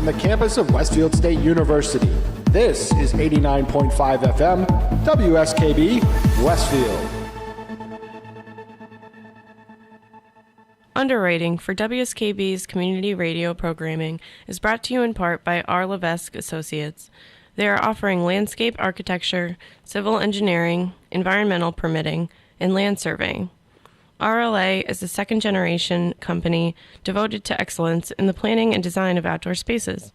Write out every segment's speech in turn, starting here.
the campus of Westfield State University. This is 89.5 FM, WSKB, Westfield. Underwriting for WSKB's community radio programming is brought to you in part by R. Levesque Associates. They are offering landscape architecture, civil engineering, environmental permitting, and land surveying. RLA is a second-generation company devoted to excellence in the planning and design of outdoor spaces.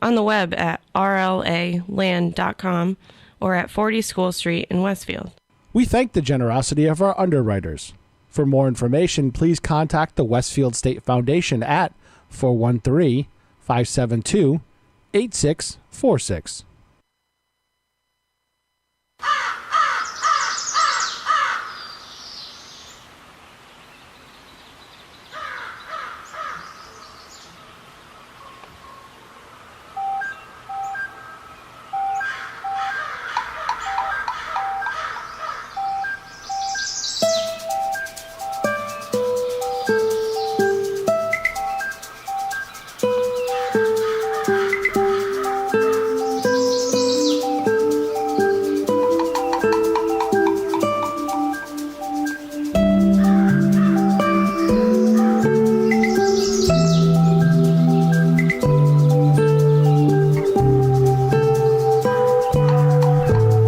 On the web at rlaland.com or at 40 School Street in Westfield. We thank the generosity of our underwriters. For more information, please contact the Westfield State Foundation at 413-572-8646.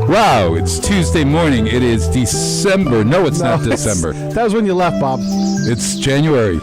Wow, it's Tuesday morning. It is December. No, it's not December. That was when you left, Bob. It's January.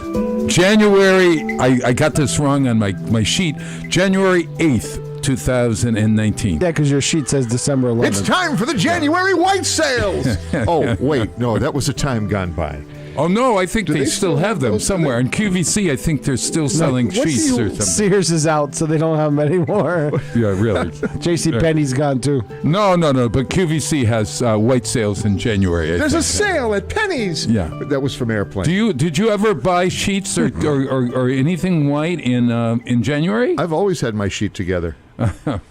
I got this wrong on my sheet. January 8th, 2019. Yeah, because your sheet says December 11th. It's time for the January white sales. Oh, wait, no, that was a time gone by. Oh, no, I think they still have them somewhere. In QVC, I think they're still selling sheets or something. Sears is out, so they don't have them anymore. Yeah, really. JCPenney's gone, too. No, but QVC has white sales in January. There's a sale at Penny's. Yeah. That was from Airplane. Did you ever buy sheets or anything white in January? I've always had my sheet together.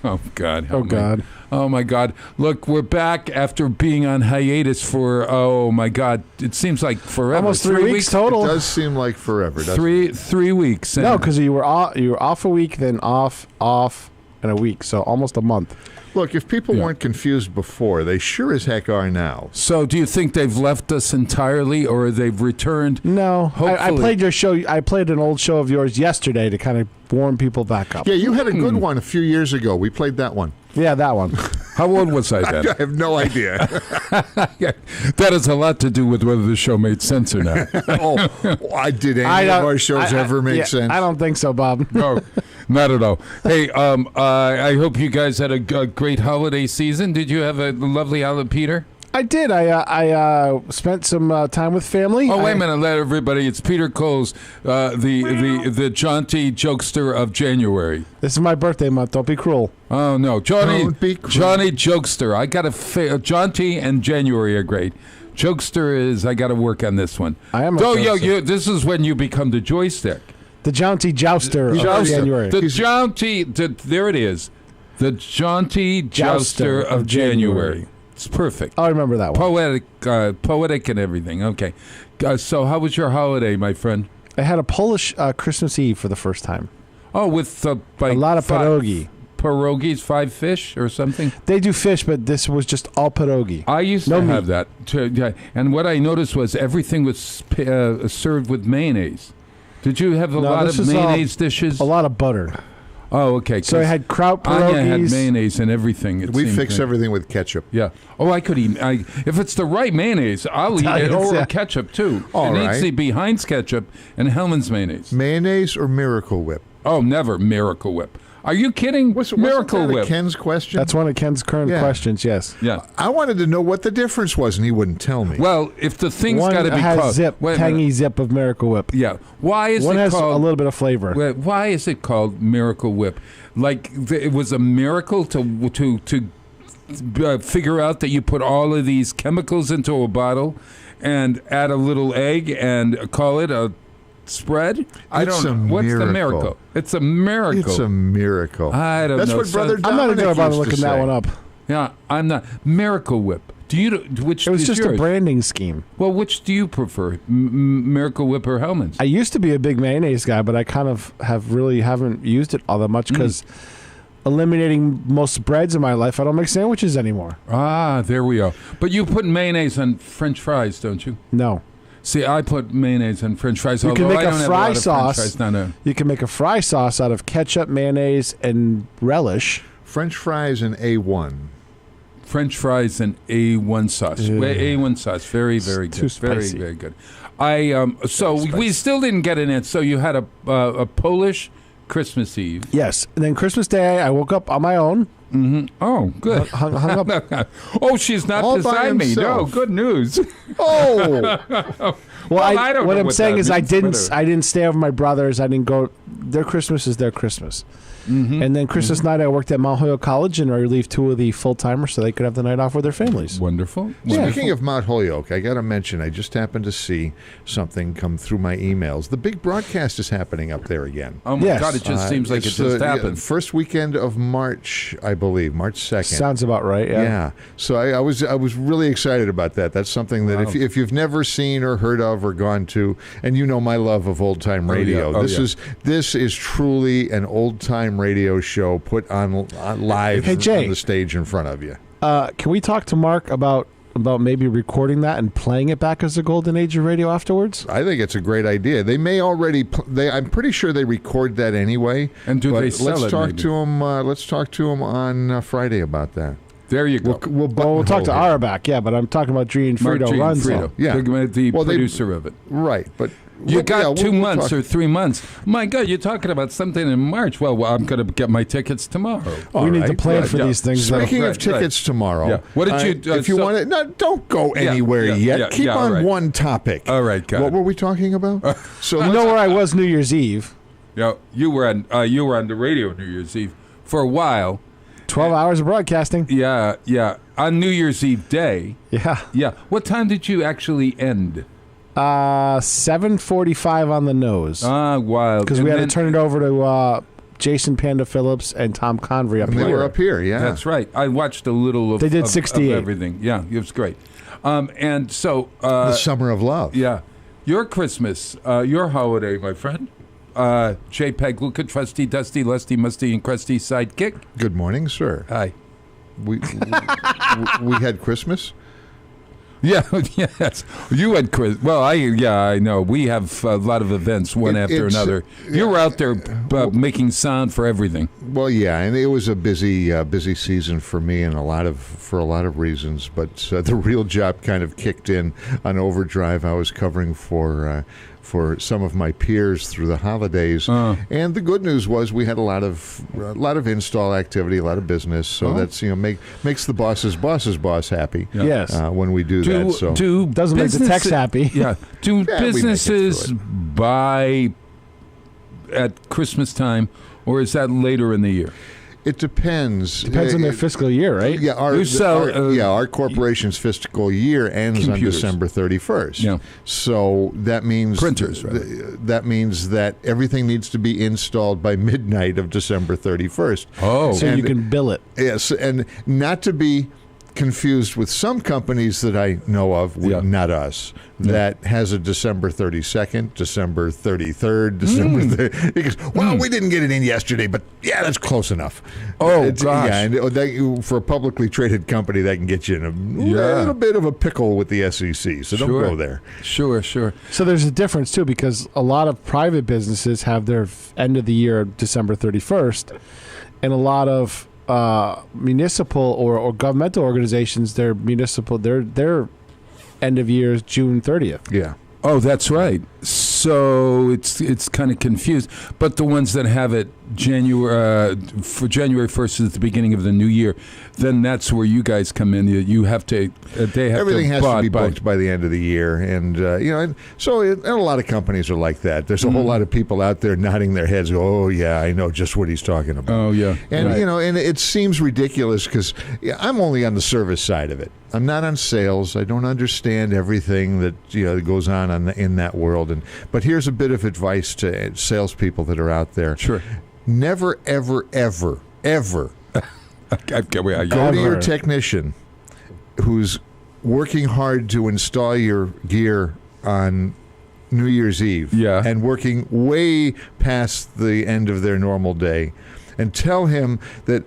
Oh, God. Oh, God. Oh, my God. Look, we're back after being on hiatus for, oh, my God, it seems like forever. Almost 3 weeks total. It does seem like forever, doesn't it? 3 weeks. No, because you were off a week, then off, and a week, so almost a month. Look, if people weren't confused before, they sure as heck are now. So do you think they've left us entirely, or they've returned? No. I played your show. I played an old show of yours yesterday to kind of warm people back up. Yeah, you had a good one a few years ago. We played that one. Yeah, that one. How old was I then? I have no idea. That has a lot to do with whether the show made sense or not. Did any of our shows ever make sense? I don't think so, Bob. No, not at all. Hey, I hope you guys had a great holiday season. Did you have a lovely holiday, Peter? I did. I spent some time with family. Oh, wait a minute. Let everybody. It's Peter Coles, the jaunty jokester of January. This is my birthday month. Don't be cruel. Oh, no. Johnny Johnny jokester. I got jaunty and January are great. Jokester is, I got to work on this one. I am a jokester. This is when you become the joystick. The jaunty jouster of January. The jaunty, there it is. The jaunty jouster of January. It's perfect. I remember that one. Poetic and everything. Okay. So how was your holiday, my friend? I had a Polish Christmas Eve for the first time. Oh, with a lot of pierogi. Pierogies, 5 fish or something? They do fish, but this was just all pierogi. I used to have that. And what I noticed was everything was served with mayonnaise. Did you have a lot of mayonnaise dishes? A lot of butter. Oh, okay. So I had kraut pierogies. Anya had mayonnaise and everything. We fix everything with ketchup. Yeah. Oh, I could eat. If it's the right mayonnaise, I'll eat it. Or ketchup, too. Needs to be Heinz ketchup and Hellman's mayonnaise. Mayonnaise or Miracle Whip? Oh, never Miracle Whip. Are you kidding? Miracle Whip. Ken's question? That's one of Ken's current questions, yes. Yeah. I wanted to know what the difference was, and he wouldn't tell me. Well, if the thing's got to be has tangy zip of Miracle Whip. Yeah. Why is one it has called a little bit of flavor? Why is it called Miracle Whip? Like it was a miracle to figure out that you put all of these chemicals into a bottle and add a little egg and call it a spread? I don't know. What's the miracle? It's a miracle. It's a miracle. I don't know. That's what Brother Dominic I'm not even about used looking to that say. one up. Yeah, I'm not. Miracle Whip. Do you? Which It was is just yours? a branding scheme. Well, which do you prefer, Miracle Whip or Hellman's? I used to be a big mayonnaise guy, but I kind of haven't used it all that much because eliminating most breads in my life, I don't make sandwiches anymore. Ah, there we go. But you put mayonnaise on French fries, don't you? No. See, I put mayonnaise on French fries. You can although make I a don't have fry lot of sauce. French fries down there. You can make a fry sauce out of ketchup, mayonnaise, and relish. French fries and A1. French fries and A1 sauce. Ugh. A1 sauce, very, very good. Too Very, spicy. very good. So we still didn't get an answer. So you had a Polish Christmas Eve. Yes. And then Christmas Day, I woke up on my own. Mm-hmm. Oh, good. Hung up. Oh, she's not All by beside me. No, himself. good news. Oh, Well, I don't know what I'm what saying that is means, I didn't stay over my brothers. I didn't go. Their Christmas is their Christmas. Mm-hmm. And then Christmas night, I worked at Mount Holyoke College and I relieved 2 of the full-timers so they could have the night off with their families. Wonderful. Speaking of Mount Holyoke, I got to mention, I just happened to see something come through my emails. The big broadcast is happening up there again. Oh my Yes. God! It just seems like it It's, just happened. First weekend of March, I believe, March 2nd. Sounds about right, yeah. Yeah. So I was really excited about that. That's something that Wow. if you've never seen or heard of or gone to, and you know my love of old time radio, yeah. Oh, this is truly an old time radio show put on live Hey, Jay. on the stage in front of you. Can we talk to Mark about maybe recording that and playing it back as a golden age of radio afterwards? I think it's a great idea. They may already. I'm pretty sure they record that anyway. And do but they sell let's it, talk maybe? to them. Let's talk to them on Friday about that. There you go. We'll We'll talk to buttonhole it. Auerbach, yeah, but I'm talking about Gene Mark Frito G. runs Frito, them. Yeah. the Well, they- producer of it. Right, but You got we'll 2 months talk- or 3 months. My God, you're talking about something in March. Well, I'm going to get my tickets tomorrow. We need to right. plan Yeah, for yeah. these things. though. Speaking of Right, tickets tomorrow, Yeah. What did you- if you so- want to, no, don't go Yeah, anywhere yeah, yet. yeah, Keep yeah, on all right. one topic. All right, God. What were we talking about? So You know where I was New Year's Eve? Yeah, you were on the radio New Year's Eve for a while. 12 hours of broadcasting. Yeah, yeah. On New Year's Eve day. Yeah. Yeah. What time did you actually end? 7:45 on the nose. Ah, wild. Because we had to turn it over to Jason Panda Phillips and Tom Convery up and they here. were up here, yeah. That's right. I watched a little of. They did of 68. everything. Yeah, it was great. And so. The Summer of Love. Yeah. Your Christmas, your holiday, my friend. JPEG, Luca, Trusty, Dusty, Lusty, Musty, and Crusty sidekick. Good morning, sir. Hi. We had Christmas. Yeah, yes. You had Chris. Well, I know. We have a lot of events, one after It's- another. You were out there making sound for everything. Well, yeah, and it was a busy season for me, and for a lot of reasons. But the real job kind of kicked in on overdrive. I was covering for some of my peers through the holidays, and the good news was we had a lot of install activity, a lot of business. So that's makes the boss's boss happy. Yeah. Yes. When we do that. So Doesn't make the techs happy. Yeah. Do we make it businesses through buy at Christmas time, or is that later in the year? it depends. Depends on their fiscal year, right? Yeah, You sell, our corporation's fiscal year ends computers. on December 31st. Yeah. So that means Printers, rather. that means that everything needs to be installed by midnight of December 31st. Oh. So you And- can bill it. Yes, and not to be confused with some companies that I know of, Yeah. not us, that has a December 32nd, December 33rd, December 30th. Because, well, we didn't get it in yesterday, but yeah, that's close enough. Oh, Gosh. gosh. Yeah, and for a publicly traded company, that can get you in a little bit of a pickle with the SEC, so don't go there. Sure. So there's a difference, too, because a lot of private businesses have their end of the year December 31st, and a lot of municipal or governmental organizations, their end of year is June 30th. Yeah. Oh, that's right. So it's kind of confused. But the ones that have it for January 1st is the beginning of the new year, then that's where you guys come in. You have to. They have Everything to has to be by- booked by the end of the year, and and a lot of companies are like that. There's a whole lot of people out there nodding their heads. Oh yeah, I know just what he's talking about. Oh yeah, And right. and it seems ridiculous because I'm only on the service side of it. I'm not on sales. I don't understand everything that goes on in that world. But here's a bit of advice to salespeople that are out there. Sure. Never, ever, ever, ever Okay, go to your technician who's working hard to install your gear on New Year's Eve, and working way past the end of their normal day, and tell him that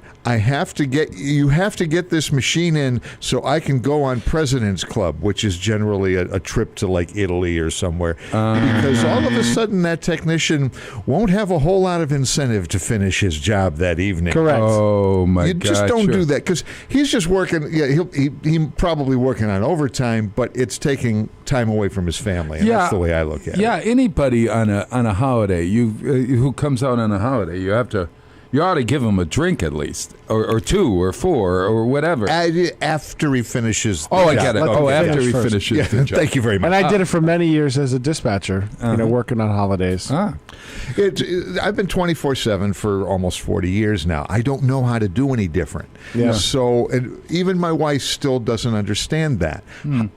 you have to get this machine in so I can go on President's Club, which is generally a trip to like Italy or somewhere, because all of a sudden that technician won't have a whole lot of incentive to finish his job that evening. Correct. Oh my God! You just don't do that, because he's just working. Yeah, he probably working on overtime, but it's taking time away from his family. And that's the way I look at it. Yeah, anybody on a holiday, who comes out on a holiday, you ought to give him a drink at least, or two, or four, or whatever. After he finishes the I job. get it. After he finishes the job. Thank you very much. And I did it for many years as a dispatcher, working on holidays. I've been 24/7 for almost 40 years now. I don't know how to do any different. Yeah. So even my wife still doesn't understand that.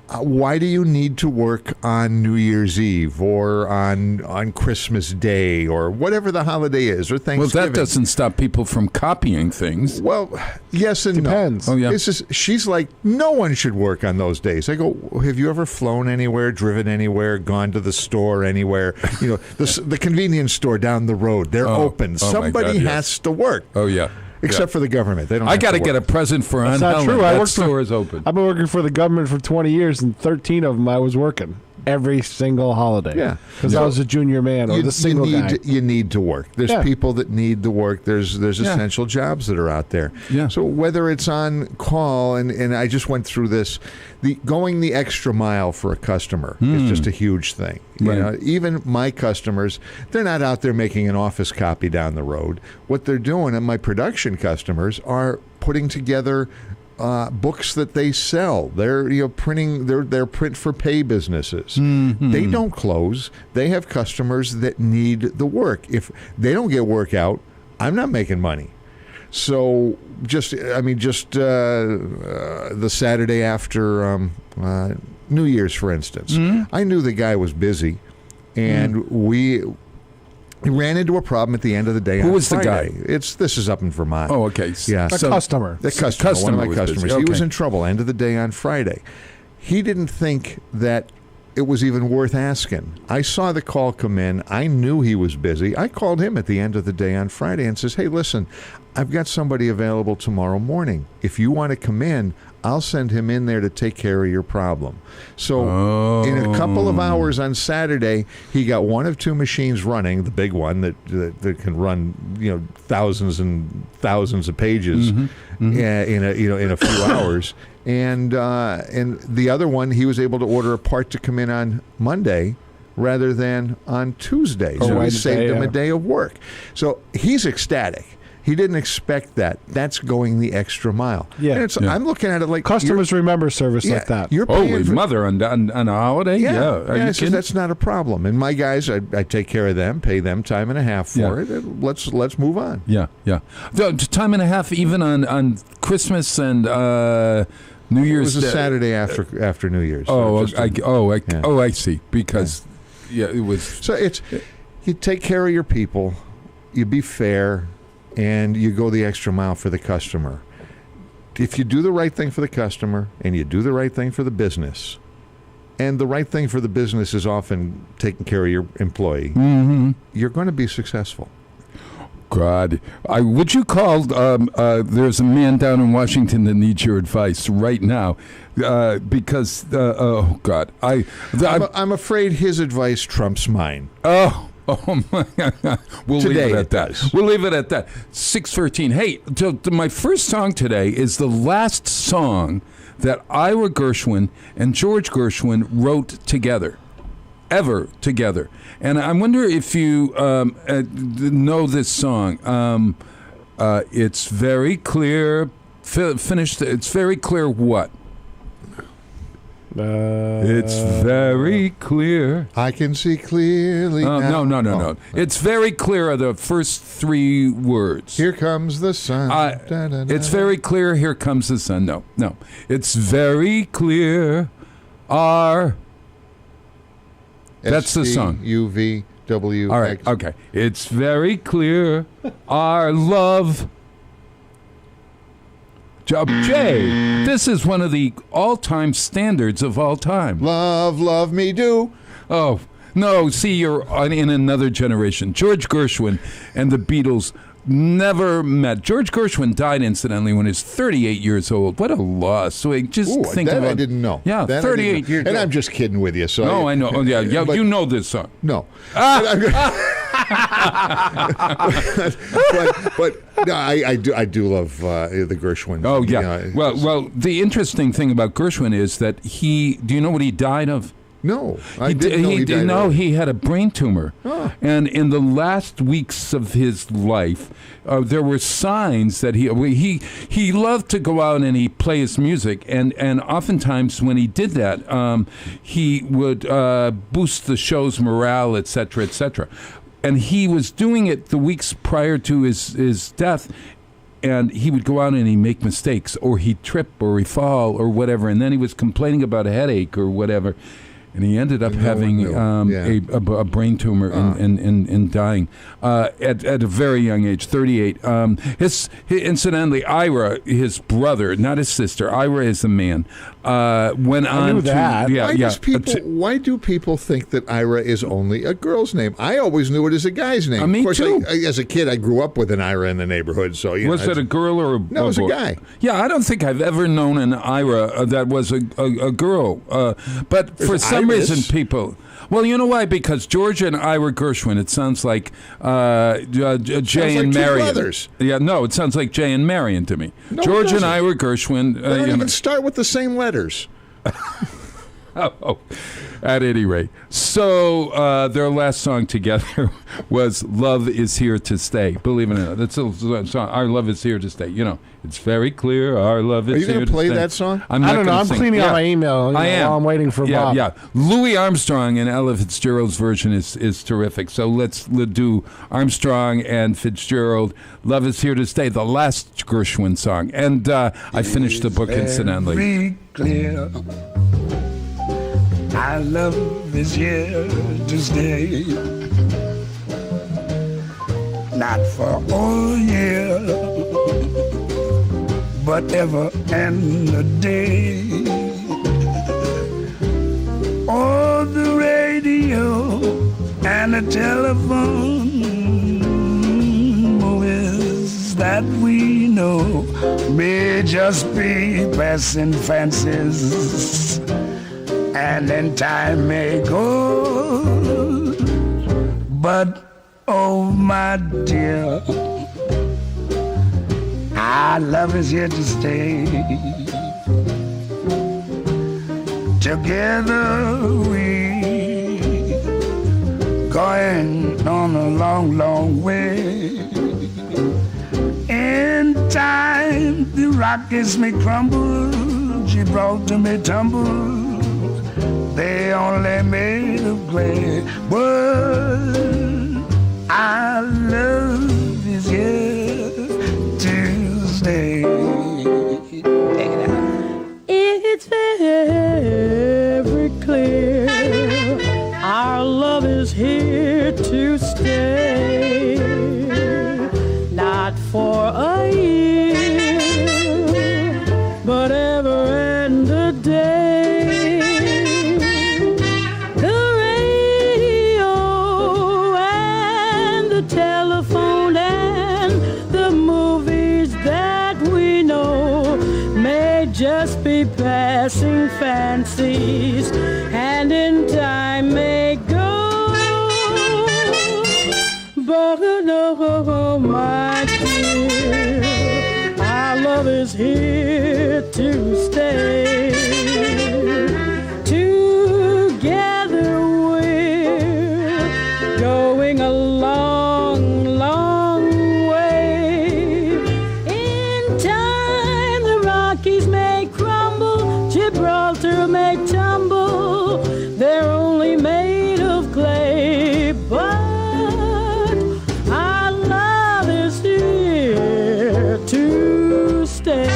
Why do you need to work on New Year's Eve or on Christmas Day or whatever the holiday is, or Thanksgiving? Well, that doesn't stop people from copying things. Well, yes and Depends. no. Oh, yeah. She's like, no one should work on those days. I go, have you ever flown anywhere, driven anywhere, gone to the store anywhere? The convenience store down the road, they're open. Somebody has to work. Oh, yeah. Except for the government. They don't. I got to get a present for Aunt That's not Helen. true. That store is open. I've been working for the government for 20 years, and 13 of them I was working. Every single holiday. Yeah. Because I was a junior man or the single guy. You need to work. There's people that need to work. There's essential jobs that are out there. Yeah. So whether it's on call, and I just went through this, going the extra mile for a customer is just a huge thing. Right. Even my customers, they're not out there making an office copy down the road. What they're doing, and my production customers, are putting together books that they sell. They're printing. They're print for pay businesses. They don't close. They have customers that need the work. If they don't get work out, I'm not making money. So just the Saturday after New Year's, for instance, I knew the guy was busy, and we ran into a problem at the end of the day. Who on was Friday. the guy? This is up in Vermont. Oh, okay. Yeah. A customer. The customer, one of my was customers. busy. He was Okay. in trouble end of the day on Friday. He didn't think that it was even worth asking. I saw the call come in. I knew he was busy. I called him at the end of the day on Friday and says, hey, listen, I've got somebody available tomorrow morning. If you want to come in, I'll send him in there to take care of your problem. So in a couple of hours on Saturday, he got one of two machines running, the big one that can run thousands and thousands of pages in a few hours, and the other one he was able to order a part to come in on Monday rather than on Tuesday. So we saved him a day of work. So he's ecstatic. He didn't expect that. That's going the extra mile. Yeah. And I'm looking at it like customers remember service like that. You're paying Holy mother, on a holiday? Yeah. Are you kidding? That's not a problem. And my guys, I take care of them, pay them time and a half for it. And let's move on. Yeah. The time and a half even on Christmas and New Year's. It was a Saturday after New Year's. I see. Because it was. So you take care of your people, you be fair, and you go the extra mile for the customer. If you do the right thing for the customer and you do the right thing for the business, and the right thing for the business is often taking care of your employee, you're going to be successful. God, would you call? There's a man down in Washington that needs your advice right now, because God, I'm afraid his advice trumps mine. Oh my God. We'll leave it at that. We'll leave it at that. 6:13. Hey, my first song today is the last song that Ira Gershwin and George Gershwin wrote together. Ever together. And I wonder if you know this song. It's very clear. Finished. It's very clear what? It's very clear. I can see clearly now. No. It's very clear are the first three words. Here comes the sun. It's very clear. Here comes the sun. No. It's very clear. That's the song. SCUVW. All right. Okay. It's very clear. Our love. Jay, this is one of the all-time standards of all time. Love, love me do. Oh, no, see, you're in another generation. George Gershwin and the Beatles never met. George Gershwin died, incidentally, when he was 38 years old. What a loss. So just think that about I didn't know. Yeah, that 38 years. And I'm just kidding with you. So no, I know. Oh, yeah, but, you know this song. No. but no, I do love the Gershwin. Oh, yeah. Well, the interesting thing about Gershwin is that do you know what he died of? No, I didn't know he died. No, he had a brain tumor. Oh. And in the last weeks of his life, there were signs that he loved to go out and he'd play his music. And oftentimes when he did that, he would boost the show's morale, et cetera, et cetera. And he was doing it the weeks prior to his death. And he would go out and he'd make mistakes, or he'd trip, or he'd fall, or whatever. And then he was complaining about a headache or whatever. And he ended up having a brain tumor and dying at a very young age, 38. Incidentally, Ira, his brother, not his sister, Ira is a man, went on I knew that. Why do people think that Ira is only a girl's name? I always knew it as a guy's name. Me of course, too. As a kid, I grew up with an Ira in the neighborhood. So was it a girl or a boy? No, it was a guy. Yeah, I don't think I've ever known an Ira that was a girl. But for some reason, people... Well, you know why? Because George and Ira Gershwin, it sounds like Jay and Marion. Two brothers. Yeah, no, it sounds like Jay and Marion to me. No, George and Ira Gershwin. They don't even start with the same letters. Oh, at any rate. So their last song together was Love Is Here to Stay. Believe it or not. That's a song. Our love is here to stay. You know, it's very clear. Our love is here to stay. Are you going to play that song? I don't know. I'm cleaning out my email while I'm waiting for Bob. Yeah. Louis Armstrong and Ella Fitzgerald's version is terrific. So let's do Armstrong and Fitzgerald. Love Is Here to Stay, the last Gershwin song. And I finished the book, incidentally. Very clear. Our love is here to stay, not for all year, but ever and a day. Oh, the radio and the telephone, movies that we know may just be passing fancies, and then time may go, but oh my dear, our love is here to stay. Together we going on a long, long way. In time the Rockies may crumble, Gibraltar may tumble, they only made of clay, but our love is here to stay. It's very clear, our love is here to stay, not for a year, but ever and a day. Just be passing fancies, and in time may go, but oh my dear, our love is here to stay. Together we're going a long, long way. In time the Rockies may crumble, Gibraltar may tumble, they're only made of clay, but our love is here to stay.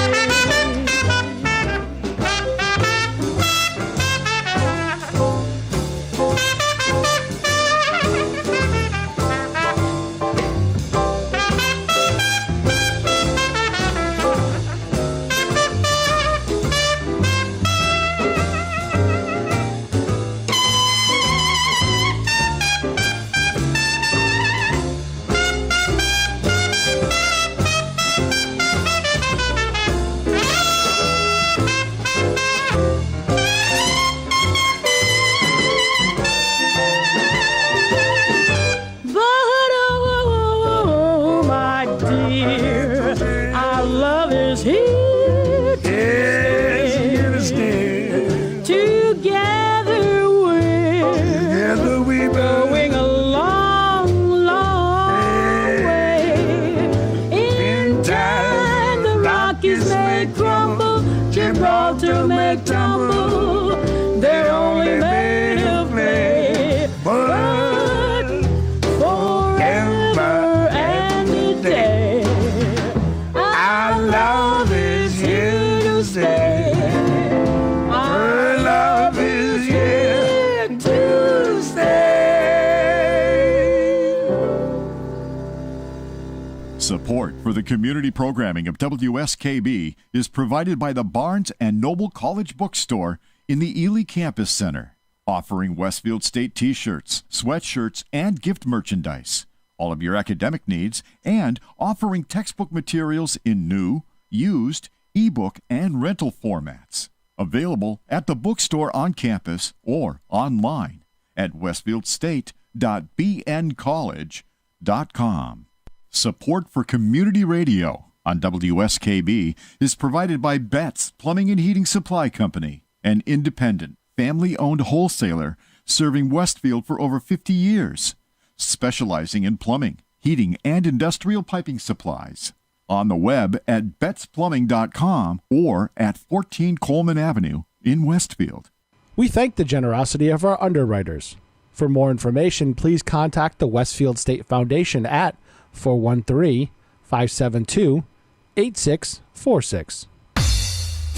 the community programming of WSKB is provided by the Barnes & Noble College Bookstore in the Ely Campus Center, offering Westfield State t-shirts, sweatshirts, and gift merchandise, all of your academic needs, and offering textbook materials in new, used, ebook, and rental formats. Available at the bookstore on campus or online at westfieldstate.bncollege.com. Support for community radio on WSKB is provided by Betts Plumbing and Heating Supply Company, an independent, family-owned wholesaler serving Westfield for over 50 years, specializing in plumbing, heating, and industrial piping supplies. On the web at bettsplumbing.com or at 14 Coleman Avenue in Westfield. We thank the generosity of our underwriters. For more information, please contact the Westfield State Foundation at 413-572-8646.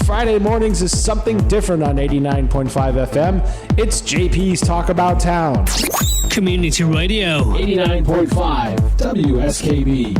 Friday mornings is something different on 89.5 FM. It's JP's Talk About Town. Community Radio. 89.5 WSKB.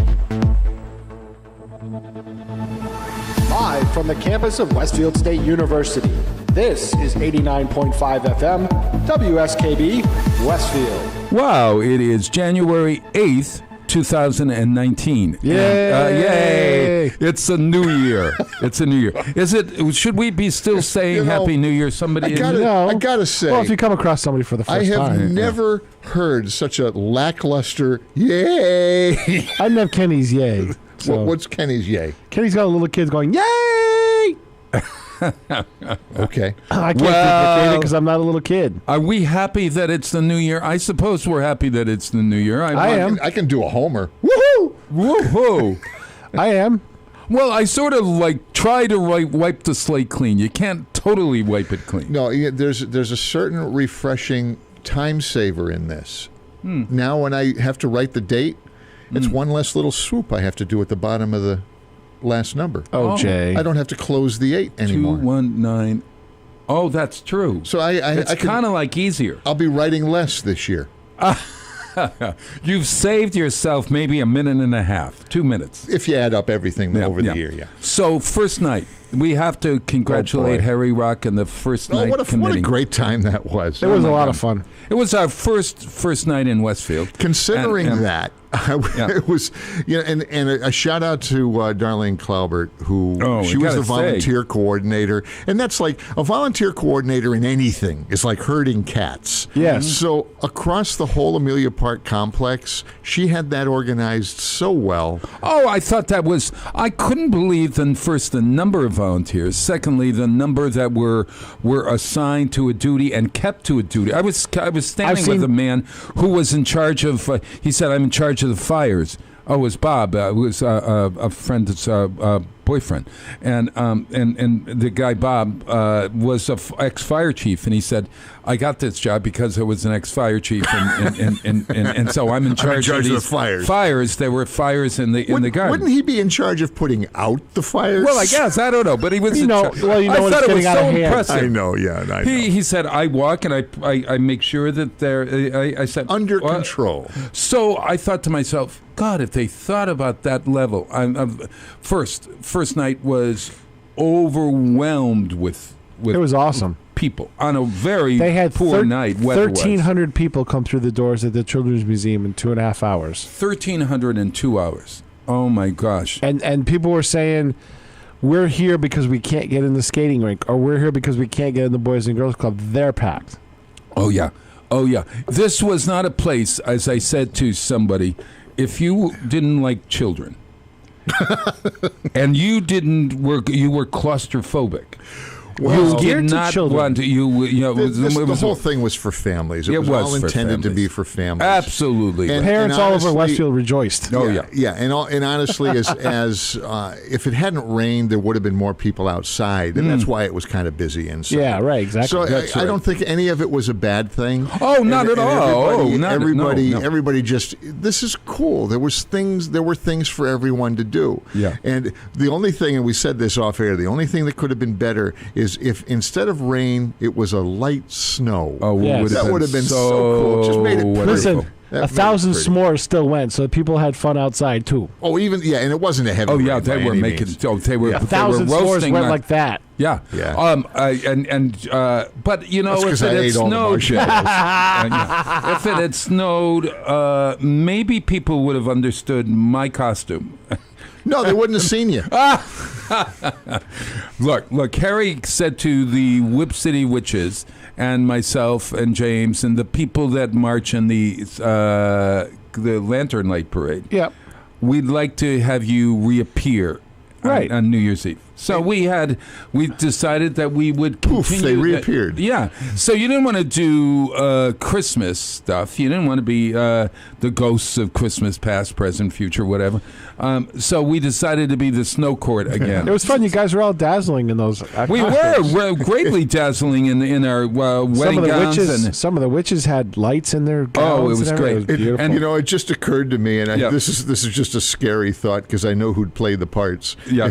Live from the campus of Westfield State University, this is 89.5 FM, WSKB, Westfield. Wow, it is January 8th, 2019. Yay! Yay! It's a new year. It's a new year. Is it? Should we be still saying Happy New Year? Somebody? I gotta say. Well, if you come across somebody for the first time. I have never heard such a lackluster yay. I didn't have Kenny's yay. So. What's Kenny's yay? Kenny's got a little kid going, yay! Okay. I can't duplicate it because I'm not a little kid. Are we happy that it's the new year? I suppose we're happy that it's the new year. I am. I can do a homer. Woohoo! Woohoo! I am. Well, I sort of try to wipe the slate clean. You can't totally wipe it clean. No, there's a certain refreshing time saver in this. Now when I have to write the date, it's one less little swoop I have to do at the bottom of the last number. Oh, Jay. I don't have to close the 8 anymore. 219. Oh, that's true. So it's kind of easier. I'll be writing less this year. You've saved yourself maybe a minute and a half, 2 minutes. If you add up everything over the year, yeah. So, first night. We have to congratulate Harry Rock and the first night committee. What a great time that was. It was a lot of fun. It was our first night in Westfield. Considering that, it was, and a shout out to Darlene Claubert, who she was the volunteer coordinator, and that's like a volunteer coordinator in anything is like herding cats. Yes. So across the whole Amelia Park complex, she had that organized so well. Oh, I thought that was. I couldn't believe the number of volunteers. Secondly, the number that were assigned to a duty and kept to a duty. I was standing with a man who was in charge of. He said, "I'm in charge of the fires." Oh, it was Bob. It was a friend's boyfriend, and the guy Bob was an ex-fire chief, and he said, "I got this job because I was an ex-fire chief, and so I'm in charge of these the fires. There were fires in the garden. Wouldn't he be in charge of putting out the fires? Well, I guess I don't know, but he was. I thought it was so impressive. I know, yeah. I know. He said, "I walk and I make sure that they're." I said, under control. So I thought to myself, God, if they thought about that level, first night was overwhelmed with it was awesome. People on a very poor night. 1,300 people come through the doors at the Children's Museum in 2.5 hours. 1,300 in 2 hours. Oh my gosh! And people were saying, we're here because we can't get in the skating rink, or we're here because we can't get in the Boys and Girls Club. They're packed. Oh yeah. This was not a place, as I said to somebody, if you didn't like children and you were claustrophobic. Well, you did not want to. The whole thing was for families. It was all intended to be for families. Absolutely. And parents all over Westfield rejoiced. Oh yeah. And honestly, as if it hadn't rained, there would have been more people outside, and that's why it was kind of busy inside. Yeah, right. Exactly. So I don't think any of it was a bad thing. Oh, not at all. Everybody just, this is cool. There were things for everyone to do. Yeah. And the only thing, and we said this off air, the only thing that could have been better is if instead of rain, it was a light snow. Oh, yes. That would have been so cool. Just made it Listen, 1,000 s'mores still went, so people had fun outside too. Oh, and it wasn't a heavy. Oh yeah, rain they by were any making. means. Oh, they were. 1,000 they were s'mores roasting went that. like that. Yeah. But you know, That's if 'cause it I had ate all the snowed, marshmallows. if it had snowed, maybe people would have understood my costume. No, they wouldn't have seen you. Look, Harry said to the Whip City Witches and myself and James and the people that march in the Lantern Light Parade. Yep. We'd like to have you reappear Right. on New Year's Eve. So we decided that we would continue. Poof, they reappeared. Yeah. So you didn't want to do Christmas stuff. You didn't want to be the ghosts of Christmas past, present, future, whatever. So we decided to be the snow court again. It was fun. You guys were all dazzling in those. We were greatly dazzling in our wedding gowns. Some of the witches had lights in their gowns. Oh, it was and great. It was beautiful. And it just occurred to me, and Yeah. this is just a scary thought because I know who'd play the parts. Yeah.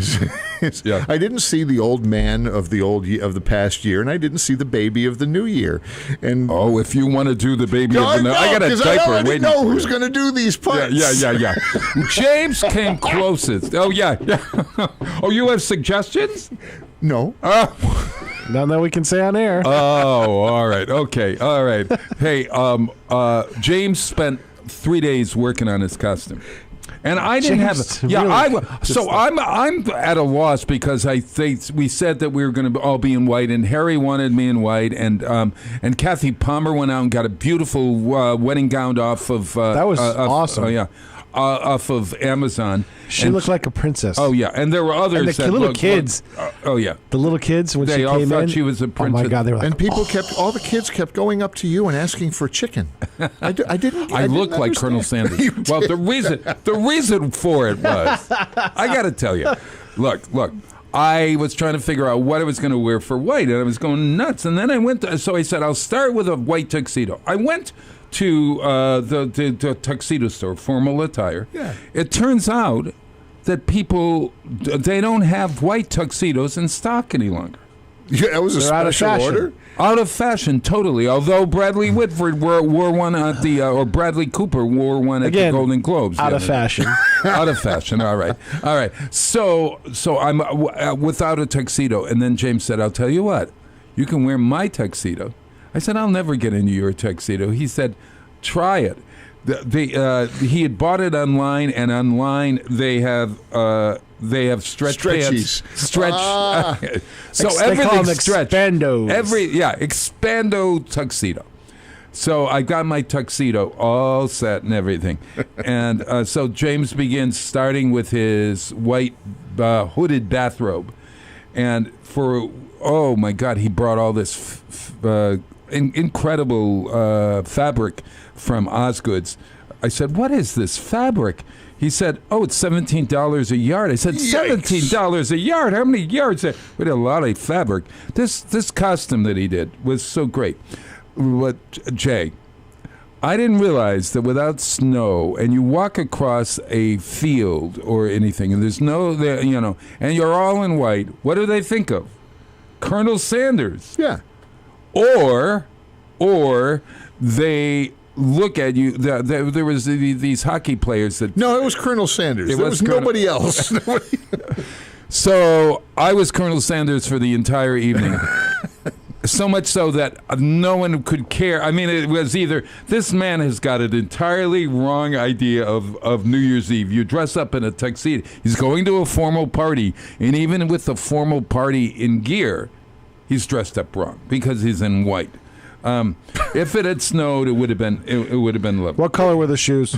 Yeah. I didn't see the old man of the past year, and I didn't see the baby of the new year. And if you want to do the baby no, of the no, I got a 'cause diaper I already waiting. know who's going to do these parts. Yeah. James came closest. Oh yeah. Oh, you have suggestions? No. None that we can say on air. Oh, all right. Okay. All right. Hey, James spent 3 days working on his costume. And I didn't James, have. Yeah, really? I'm at a loss because we said that we were going to all be in white, and Harry wanted me in white, and Kathy Palmer went out and got a beautiful wedding gown off of. That was awesome. Oh yeah, off of Amazon. She looked like a princess. Oh yeah, and there were others. And the that little kids. Oh yeah, the little kids when they she all came thought in. she was a princess. Oh my God, they were like, And all the kids kept going up to you and asking for chicken. I didn't. I look didn't like Colonel Sanders. You Well, did. the reason for it was, I got to tell you, look. I was trying to figure out what I was going to wear for white, and I was going nuts. And then so I said, I'll start with a white tuxedo. I went to the tuxedo store, formal attire. Yeah. It turns out that they don't have white tuxedos in stock any longer. Yeah, that was a They're out of special fashion. order. Out of fashion, totally. Although Bradley Whitford wore one at or Bradley Cooper wore one at Again, the Golden Globes. out of fashion. Out of fashion. All right. So I'm without a tuxedo, and then James said, "I'll tell you what, you can wear my tuxedo." I said, "I'll never get into your tuxedo." He said, "Try it." He had bought it online, and online they have stretch Stretchies. pants. Stretch. So They call them everything's stretch. expandos. Expando tuxedo. So I got my tuxedo all set and everything. And so James begins starting with his white hooded bathrobe. And oh my God, he brought all this incredible fabric from Osgood's. I said, "What is this fabric?" He said, "Oh, it's $17 a yard." I said, $17 a yard? How many yards? We had a lot of fabric. This costume that he did was so great. But Jay, I didn't realize that without snow, and you walk across a field or anything, and there's and you're all in white. What do they think of? Colonel Sanders. Yeah. Or they look at you. There was these hockey players that. No, it was Colonel Sanders. There was nobody else. So I was Colonel Sanders for the entire evening. So much so that no one could care. I mean, it was either this man has got an entirely wrong idea of New Year's Eve. You dress up in a tuxedo. He's going to a formal party, and even with the formal party in gear, he's dressed up wrong because he's in white. If it had snowed, it would have been lovely. What color were the shoes?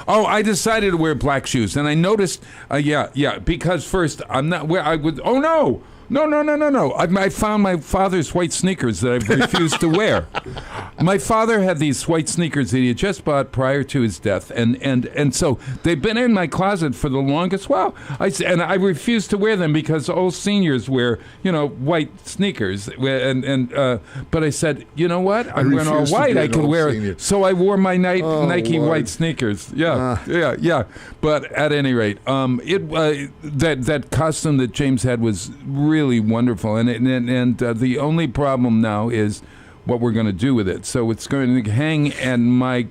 Oh, I decided to wear black shoes, and I noticed. Because first I'm not where I would. Oh no. No. I found my father's white sneakers that I've refused to wear. My father had these white sneakers that he had just bought prior to his death, and so they've been in my closet for the longest while. I refused to wear them because all seniors wear, white sneakers. But I said, you know what? I'm wearing all white. I can wear it. So I wore my Nike white sneakers. Yeah. But at any rate, that costume that James had was really wonderful, and the only problem now is what we're going to do with it. So it's going to hang in my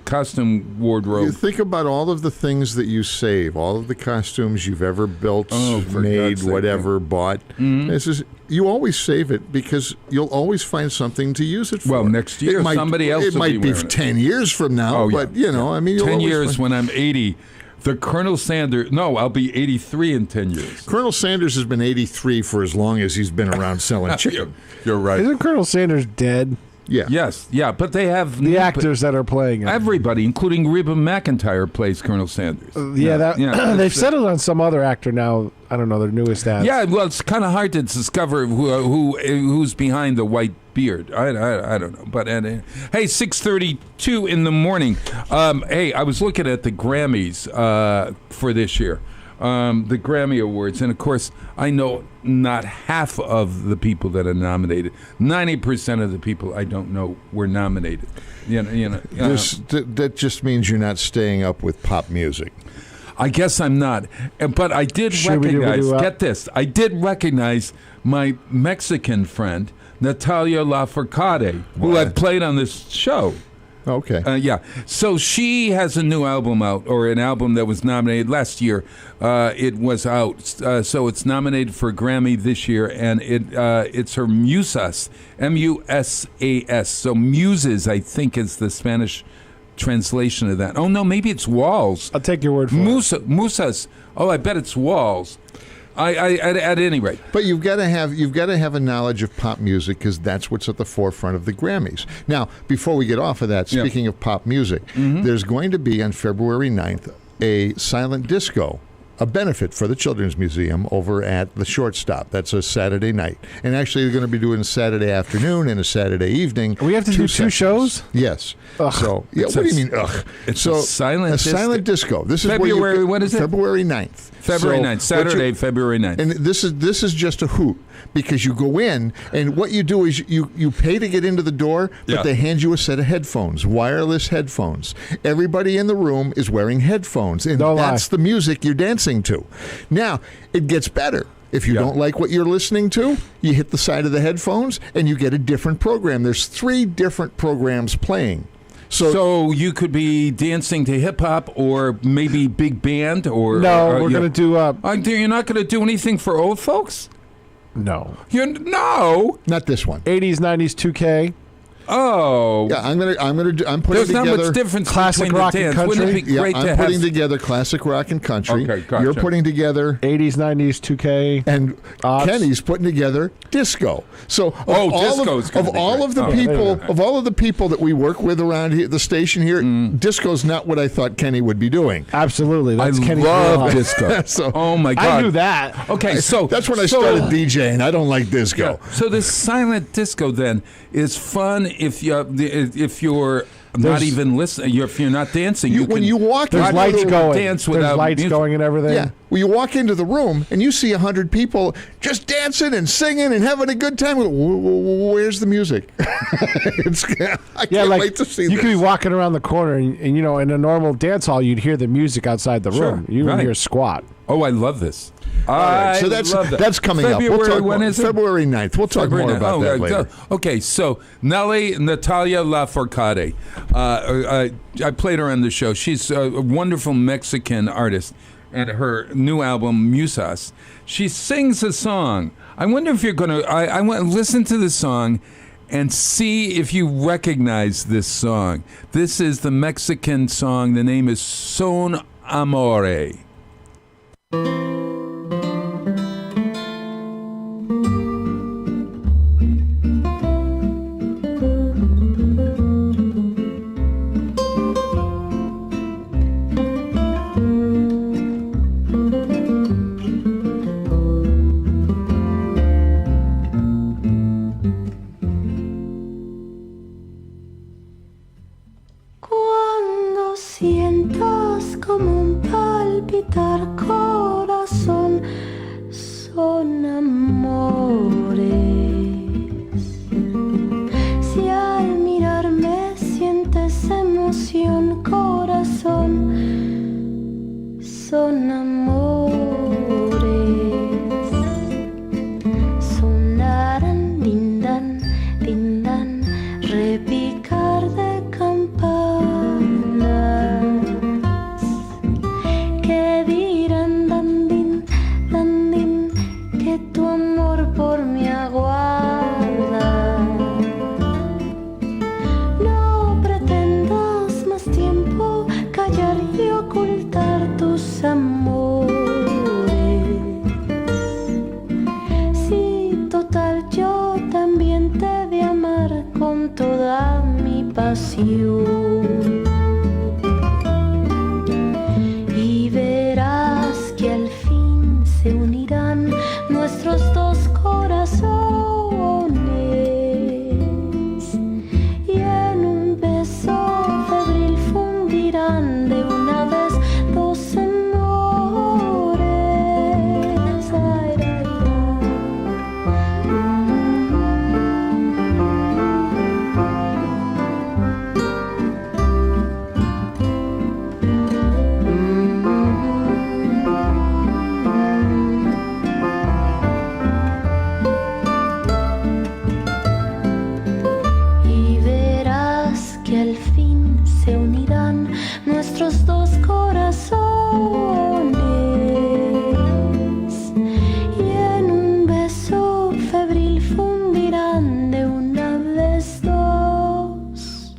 costume wardrobe. You think about all of the things that you save, all of the costumes you've ever built, made, whatever, bought. Mm-hmm. You always save it because you'll always find something to use it for. Well, next year somebody else will be wearing it. 10 years from now, but, I mean... 10 years when I'm 80... The Colonel Sanders... No, I'll be 83 in 10 years. Colonel Sanders has been 83 for as long as he's been around selling chicken. You're right. Isn't Colonel Sanders dead? Yeah. Yes, yeah, but they have... The actors that are playing him. Everybody, including Reba McEntire, plays Colonel Sanders. They've settled on some other actor now. I don't know, their newest ads. Yeah, well, it's kind of hard to discover who's behind the white beard. I don't know. But hey, 6:32 in the morning. Hey, I was looking at the Grammys for this year. The Grammy Awards, and of course I know not half of the people that are nominated. 90% of the people I don't know were nominated. That just means you're not staying up with pop music. I guess I'm not, but I did recognize. Get this, I did recognize my Mexican friend Natalia Lafourcade, who I've played on this show. Okay. Yeah. So she has a new album out, or an album that was nominated last year. It was out, so it's nominated for a Grammy this year, and it's her Musas, M-U-S-A-S. So Muses, I think, is the Spanish translation of that. Oh no, maybe it's walls. I'll take your word for it. Musas. Oh, I bet it's walls. At any rate, but you've got to have a knowledge of pop music because that's what's at the forefront of the Grammys. Now, before we get off of that, speaking of pop music, there's going to be on February 9th a silent disco, a benefit for the Children's Museum over at the Shortstop. That's a Saturday night, and actually they're going to be doing a Saturday afternoon and a Saturday evening. We have to do two shows. Yes. Ugh. So what do you mean? Ugh. It's a silent disco. This is February. What is it? February 9th. February 9th, Saturday, February 9th. And this is just a hoot because you go in and what you do is you pay to get into the door, but they hand you a set of headphones, wireless headphones. Everybody in the room is wearing headphones, and that's the music you're dancing to. Now, it gets better. If you don't like what you're listening to, you hit the side of the headphones and you get a different program. There's 3 different programs playing. So you could be dancing to hip hop or maybe big band or... No, we're going to do... you're not going to do anything for old folks? No. No? Not this one. 80s, 90s, 2K. Oh. Yeah, I'm putting There's together... not much difference classic between rock the dance. and country. Wouldn't it be great to I'm have... putting together classic rock and country. Okay, gotcha. You're putting together... 80s, 90s, 2K. And Kenny's putting together disco. So of all of the people that we work with around here, the station here, disco's not what I thought Kenny would be doing. Absolutely. That's Kenny's love disco. So, oh my God. I knew that. Okay, so... That's when I started DJing. I don't like disco. Yeah. So this silent disco then is fun if you're not even listening. If you're not dancing, when you walk, there's lights going. Dance without there's lights music. going and everything. Yeah. Well, you walk into the room and you see 100 people just dancing and singing and having a good time. Where's the music? I can't wait to see this. You could be walking around the corner and in a normal dance hall, you'd hear the music outside the room. You wouldn't hear squat. Oh, I love this. Right, so that's coming up. When is it? February 9th. We'll talk more about that later. Okay, so Natalia Lafourcade. I played her on the show. She's a wonderful Mexican artist, and her new album, Musas, she sings a song. I wonder if you're going to... I want to listen to the song and see if you recognize this song. This is the Mexican song. The name is Son Amore. Cuando sientas como un palpitar corazón amor por mi aguarda. No pretendas más tiempo callar y ocultar tus amores. Si total yo también te he de amar con toda mi pasión. Y verás que al fin se unirán nuestros dos corazones y en un beso febril fundirán de una vez dos amores. Ay, ay, ay. Y verás que al fin se unirán nuestros dos corazones y en un beso febril fundirán de una vez dos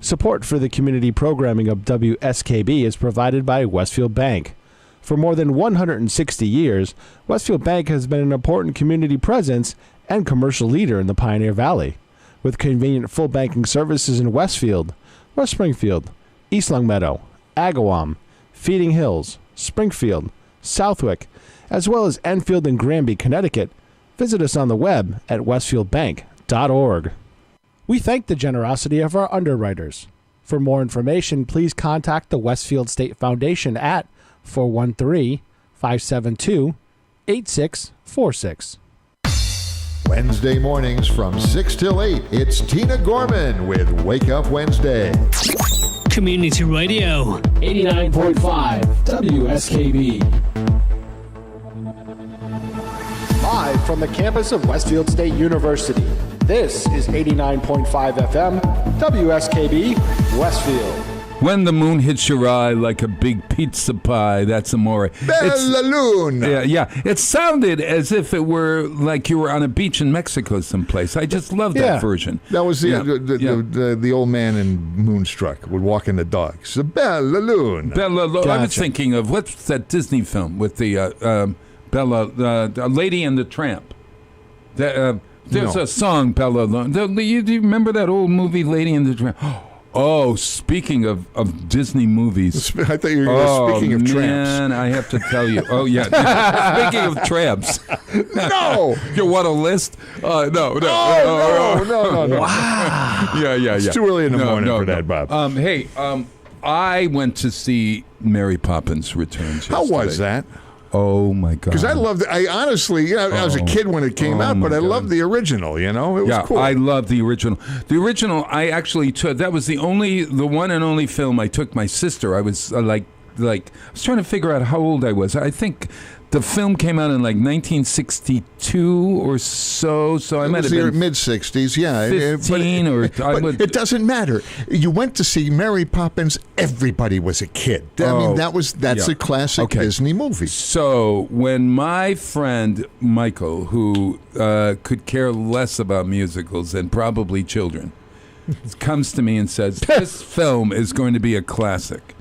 Support for the community programming of WSKB is provided by Westfield Bank. For more than 160 years, Westfield Bank has been an important community presence and commercial leader in the Pioneer Valley. With convenient full banking services in Westfield, West Springfield, East Longmeadow, Agawam, Feeding Hills, Springfield, Southwick, as well as Enfield and Granby, Connecticut, visit us on the web at westfieldbank.org. We thank the generosity of our underwriters. For more information, please contact the Westfield State Foundation at 413-572-8646. Wednesday mornings from 6 till 8, it's Tina Gorman with Wake Up Wednesday. Community Radio. 89.5 WSKB. Live from the campus of Westfield State University, this is 89.5 FM, WSKB, Westfield. When the moon hits your eye like a big pizza pie, that's amore. Bella Luna. Yeah. It sounded as if it were like you were on a beach in Mexico someplace. I just love that version. That was the old man in Moonstruck would walk in the dogs. The Bella Luna. Bella Luna. Gotcha. I was thinking of, what's that Disney film with the the Lady and the Tramp? There's a song, Bella Luna. Do you remember that old movie, Lady and the Tramp? Oh, speaking of Disney movies. I thought you were speaking of tramps. Man, I have to tell you. Oh, yeah. Speaking of tramps. No. You want a list? No. No. Wow. Yeah. It's too early in the morning for that, Bob. Hey, I went to see Mary Poppins Returns yesterday. How was that? Oh, my God. Because I loved it. I honestly, I was a kid when it came out, but I loved the original, It was cool. I love the original. The original, I actually took, that was the one and only film I took my sister. I was I was trying to figure out how old I was. I think The film came out in like 1962 or so. So I might have been mid-60s, yeah. 15 but it doesn't matter. You went to see Mary Poppins. Everybody was a kid. I mean, that's a classic Disney movie. So when my friend Michael, who could care less about musicals than probably children, comes to me and says, "This film is going to be a classic."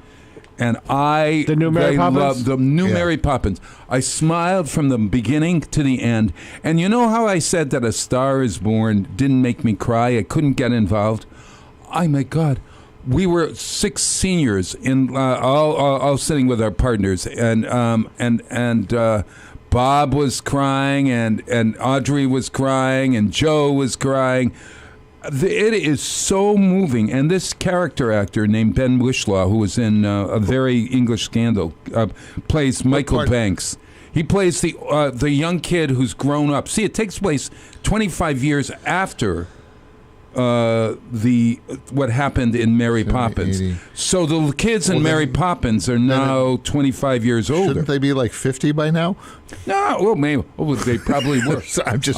And the new Mary Poppins? Love the new Mary Poppins. I smiled from the beginning to the end. And you know how I said that A Star Is Born didn't make me cry? I couldn't get involved. Oh my God. We were 6 seniors in all sitting with our partners, and Bob was crying, and Audrey was crying, and Joe was crying. It is so moving, and this character actor named Ben Whishaw, who was in A Very English Scandal, plays Michael Banks. He plays the young kid who's grown up. See, it takes place 25 years after what happened in Mary Poppins. So the kids in Mary Poppins are now 25 years older. Shouldn't they be like 50 by now? No, well, maybe. Oh, they probably were. I'm just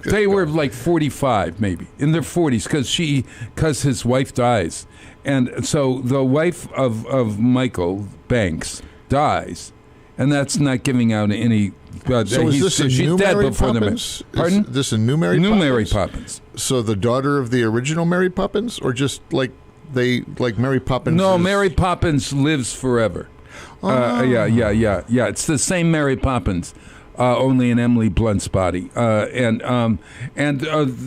They were like 45, maybe, in their 40s, because his wife dies. And so the wife of Michael Banks dies, and that's not giving out any... so is this a new Mary Poppins? Pardon? Is this a new Mary Poppins? New Mary Poppins. So the daughter of the original Mary Poppins? Or just like Mary Poppins? No, Mary Poppins lives forever. Yeah. It's the same Mary Poppins, only in Emily Blunt's body. And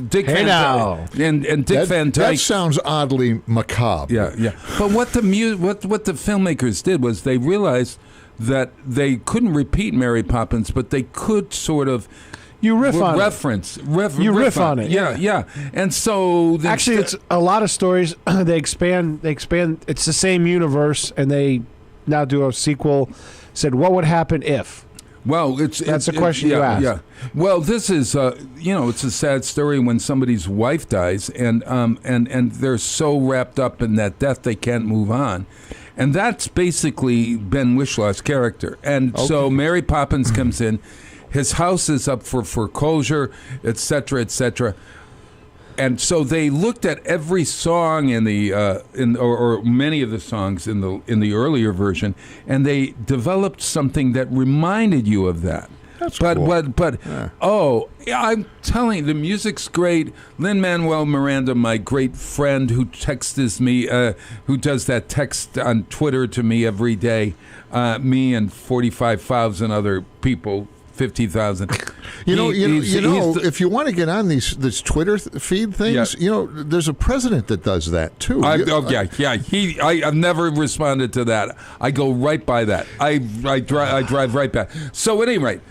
Dick Van Dyke. And Dick Van Dyke. That sounds oddly macabre. Yeah. But what the filmmakers did was they realized that they couldn't repeat Mary Poppins, but they could sort of riff on it. Yeah. And so actually, it's a lot of stories. They expand. It's the same universe, and they now do a sequel. Said, what would happen if? Well, that's a question you asked. Yeah. Well, this is it's a sad story when somebody's wife dies, and they're so wrapped up in that death they can't move on. And that's basically Ben Whishaw's character. And so Mary Poppins comes in. His house is up for foreclosure, et cetera, et cetera. And so they looked at every song in the or many of the songs in the earlier version, and they developed something that reminded you of that. That's cool. I'm telling you, the music's great. Lin-Manuel Miranda, my great friend who texts me, who does that text on Twitter to me every day, me and 45,000 other people, 50,000. If you want to get on this Twitter feed things, there's a president that does that too. I've never responded to that. I go right by that. I drive right back. So at any rate,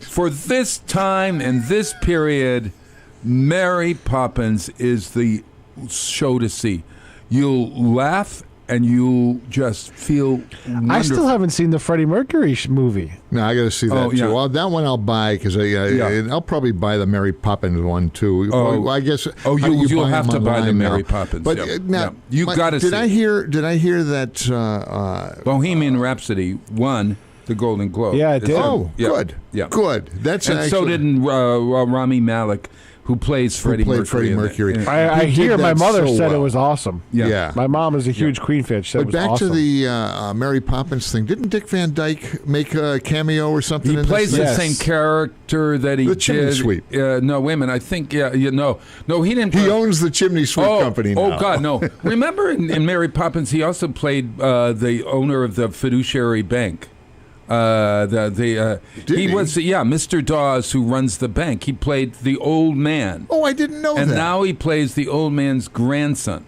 for this time and this period, Mary Poppins is the show to see. You'll laugh and you'll just feel wonderful. I still haven't seen the Freddie Mercury movie. No, I got to see that too. Well, that one I'll buy because I'll probably buy the Mary Poppins one too. I guess. You'll have to buy the Mary Poppins. But you got to see. Did I hear that Bohemian Rhapsody won the Golden Globe? Yeah, it did. Good. Yeah, good. That's and so did Rami Malek, who plays Freddie Mercury. I hear my mother said it was awesome. Yeah. My mom is a huge Queen fan. She said it was back awesome. to the Mary Poppins thing. Didn't Dick Van Dyke make a cameo or something? He plays the same character that he did. The Chimney Sweep. No, wait a minute. I think, no, he didn't. He owns the Chimney Sweep company now. Oh, God, no. Remember in Mary Poppins, he also played the owner of the fiduciary bank. He was Mr. Dawes, who runs the bank. He played the old man. Oh, I didn't know and that. And now he plays the old man's grandson,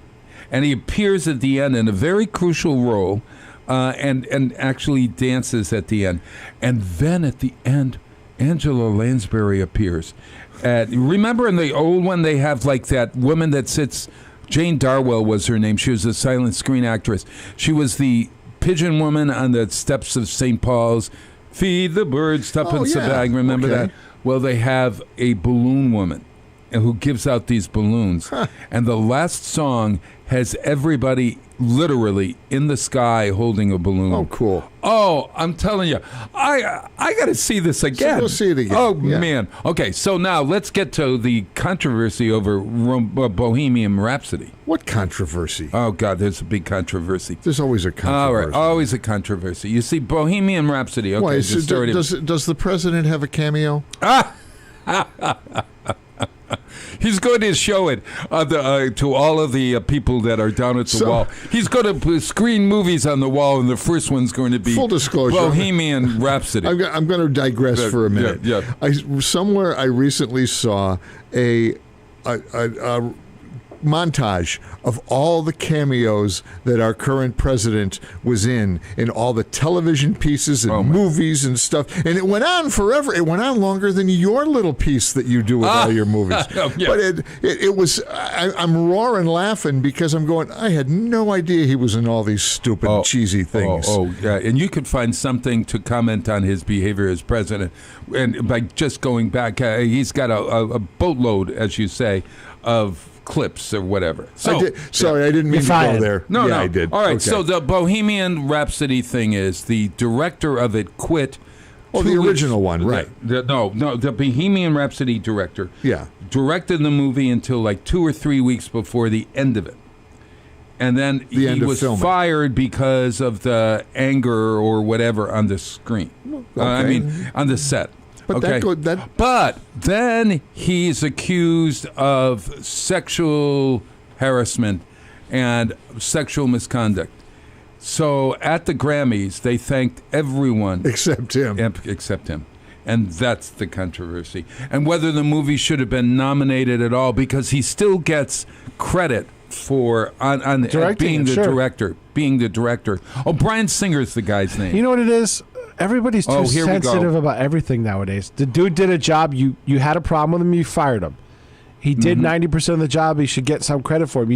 and he appears at the end in a very crucial role, and actually dances at the end. And then at the end, Angela Lansbury appears. Remember in the old one, they have like that woman that sits. Jane Darwell was her name. She was a silent screen actress. She was the pigeon woman on the steps of St. Paul's. Feed the birds, tuppence a bag. Remember that? Well, they have a balloon woman. who gives out these balloons. And the last song has everybody literally in the sky holding a balloon. Oh, cool. Oh, I'm telling you, I got to see this again. So we'll see it again. Oh, man. Okay, so now let's get to the controversy over Bohemian Rhapsody. What controversy? Oh, God, there's a big controversy. There's always a controversy. All right, always a controversy. You see, Bohemian Rhapsody. Okay, Why, does the president have a cameo? He's going to show it to all of the people that are down at the wall. He's going to screen movies on the wall, and the first one's going to be full disclosure, Bohemian Rhapsody. I'm going to digress for a minute. Somewhere I recently saw a montage of all the cameos that our current president was in all the television pieces and movies and stuff, and it went on forever. It went on longer than your little piece that you do with all your movies. But it was I'm roaring laughing because I'm going, I had no idea he was in all these stupid cheesy things. Yeah, and you could find something to comment on his behavior as president, and by just going back, he's got a boatload, as you say, of clips or whatever. So, I didn't mean to go there. No, I did. All right, okay. So the Bohemian Rhapsody thing is the director of it quit. The original one, right? The Bohemian Rhapsody director directed the movie until like 2 or 3 weeks before the end of it. And then he was fired because of the anger or whatever on the screen. On the set. But then he's accused of sexual harassment and sexual misconduct. So at the Grammys, they thanked everyone except him. And that's the controversy. And whether the movie should have been nominated at all, because he still gets credit for being the director. Oh, Bryan Singer's the guy's name. You know what it is? Everybody's too sensitive about everything nowadays. The dude did a job. You had a problem with him. You fired him. He did 90% of the job. He should get some credit for him.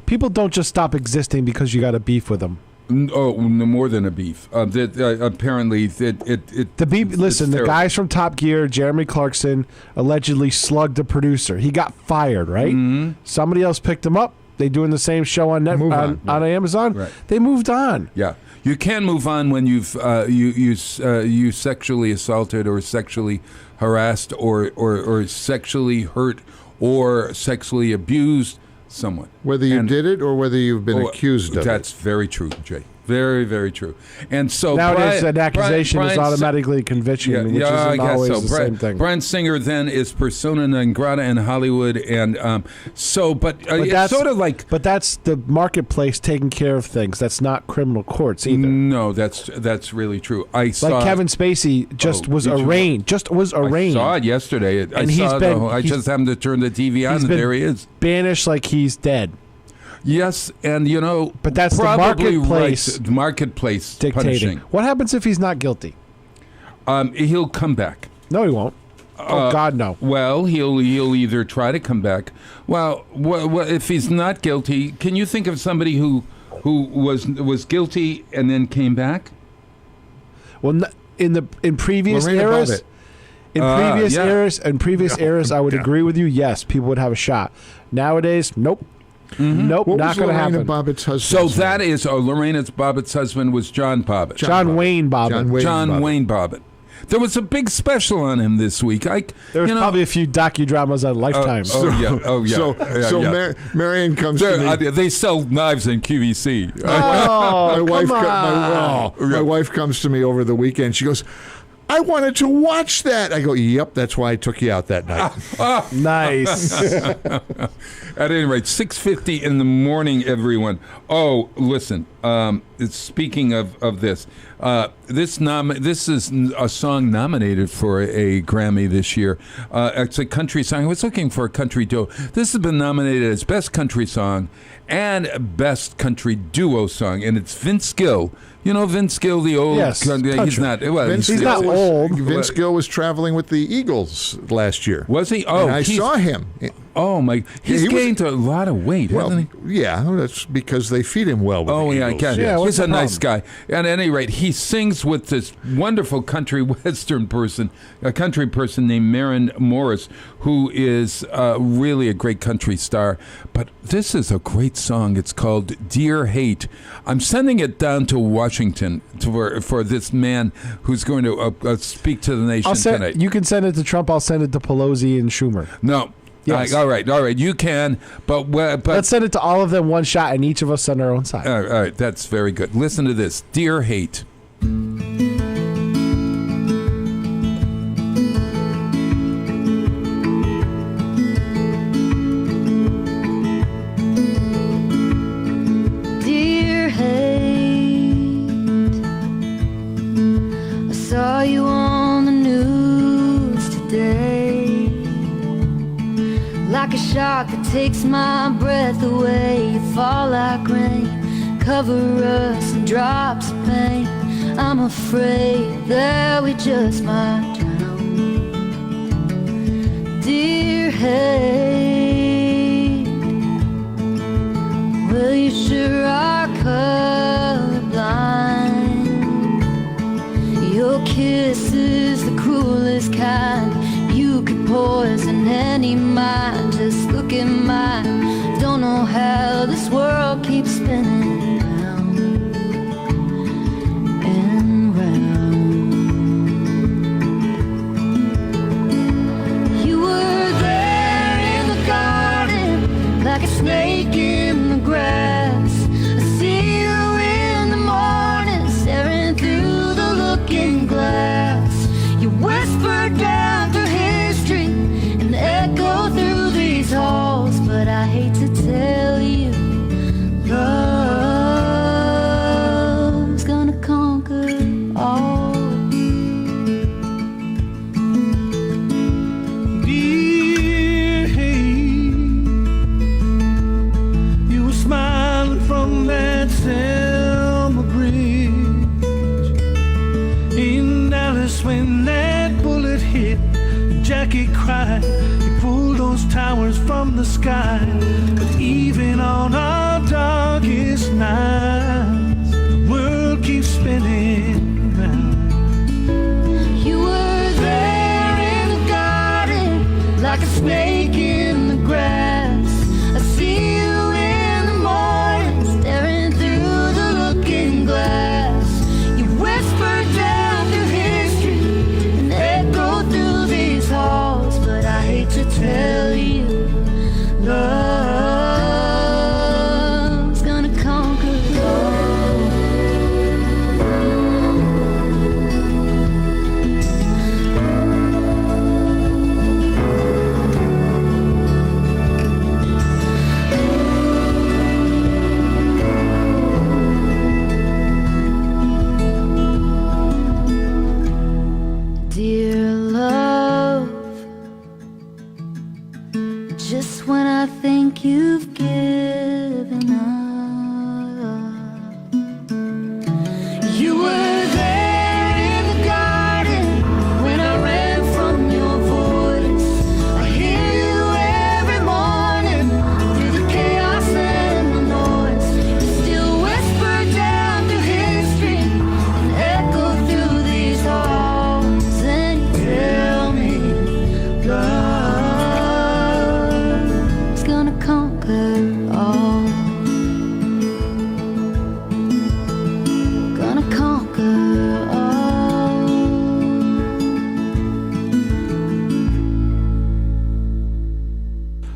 People don't just stop existing because you got a beef with them. Oh, more than a beef. Apparently, the beef. Listen, the guys from Top Gear, Jeremy Clarkson, allegedly slugged the producer. He got fired. Right? Mm-hmm. Somebody else picked him up. They doing the same show on Amazon. Right. They moved on. Yeah. You can move on when you sexually assaulted or sexually harassed or sexually hurt or sexually abused someone. Whether you did it or whether you've been accused of it. That's very true, Jay. Very, very true. And so nowadays, an accusation is automatically a conviction, which isn't always the same thing. Bryan Singer then is persona non grata in Hollywood, and but it's sort of like. But that's the marketplace taking care of things. That's not criminal courts either. No, that's really true. I saw Kevin Spacey was arraigned. I saw it yesterday. I just happened to turn the TV on, and there he is, banished like he's dead. Yes, and but that's probably the marketplace dictating. Punishing. What happens if he's not guilty? He'll come back. No, he won't. Oh God, no. Well, he'll either try to come back. Well, if he's not guilty, can you think of somebody who was guilty and then came back? Well, in previous eras. In previous eras, I would agree with you. Yes, people would have a shot. Nowadays, nope. Mm-hmm. Nope, what not going to happen. Bobbitt's husband. So that is Lorena Bobbitt's husband was John Bobbitt. John Wayne Bobbitt. John Wayne Bobbitt. There was a big special on him this week. There was probably a few docudramas on Lifetime. So Marion comes to me. They sell knives in QVC. My wife comes to me over the weekend. She goes, I wanted to watch that. I go, yep, that's why I took you out that night. Nice. At any rate, 6:50 in the morning, everyone. Oh, listen. Speaking of this, this is a song nominated for a Grammy this year. It's a country song. I was looking for a country duo. This has been nominated as Best Country Song and Best Country Duo Song, and it's Vince Gill. You know Vince Gill, the old. Yes, he's not. Well, he's not old. Vince Gill was traveling with the Eagles last year. Was he? Oh, and I saw him. Oh my! He's gained a lot of weight, hasn't he? Yeah, that's because they feed him well. With I guess. Yeah, he's a nice guy. At any rate, he sings with this wonderful country western person, a country person named Maren Morris, who is really a great country star. But this is a great song. It's called "Dear Hate." I'm sending it down to Washington for this man who's going to speak to the nation tonight. You can send it to Trump. I'll send it to Pelosi and Schumer. No. Yes. All right. You can, but let's send it to all of them one shot, and each of us send our own side. All right, that's very good. Listen to this, "Dear Hate." Dear Hate, I saw you on the news today. Like a shark that takes my breath away. You fall like rain, cover us in drops of pain. I'm afraid that we just might drown. Dear hate, well, you sure are colorblind. Your kiss is the cruelest kind. You could poison any mind. Just look at mine. Don't know how this world keeps spinning round and round. You were there in the garden, like a snake in the grass. I see you in the morning, staring through the looking glass. You whispered down through history and echo through these halls, but I hate to tell you, love's gonna conquer all. Dear hate, you were smiling from that Selma bridge in Dallas when that bullet hit. Jackie cried. You pulled those towers from the sky. But even on our darkest nights, the world keeps spinning round. You were there in the garden, like a snake in the grass. I see you in the morning, staring through the looking glass. You whispered down through history and echo through these halls, but I hate to tell you, love's gonna conquer all. Dear love, just when I think you've given up, you were there in the garden when I ran from your voice. I hear you every morning through the chaos and the noise. You still whisper down through history and echo through these halls, and you tell me love's gonna conquer all. Gonna conquer all.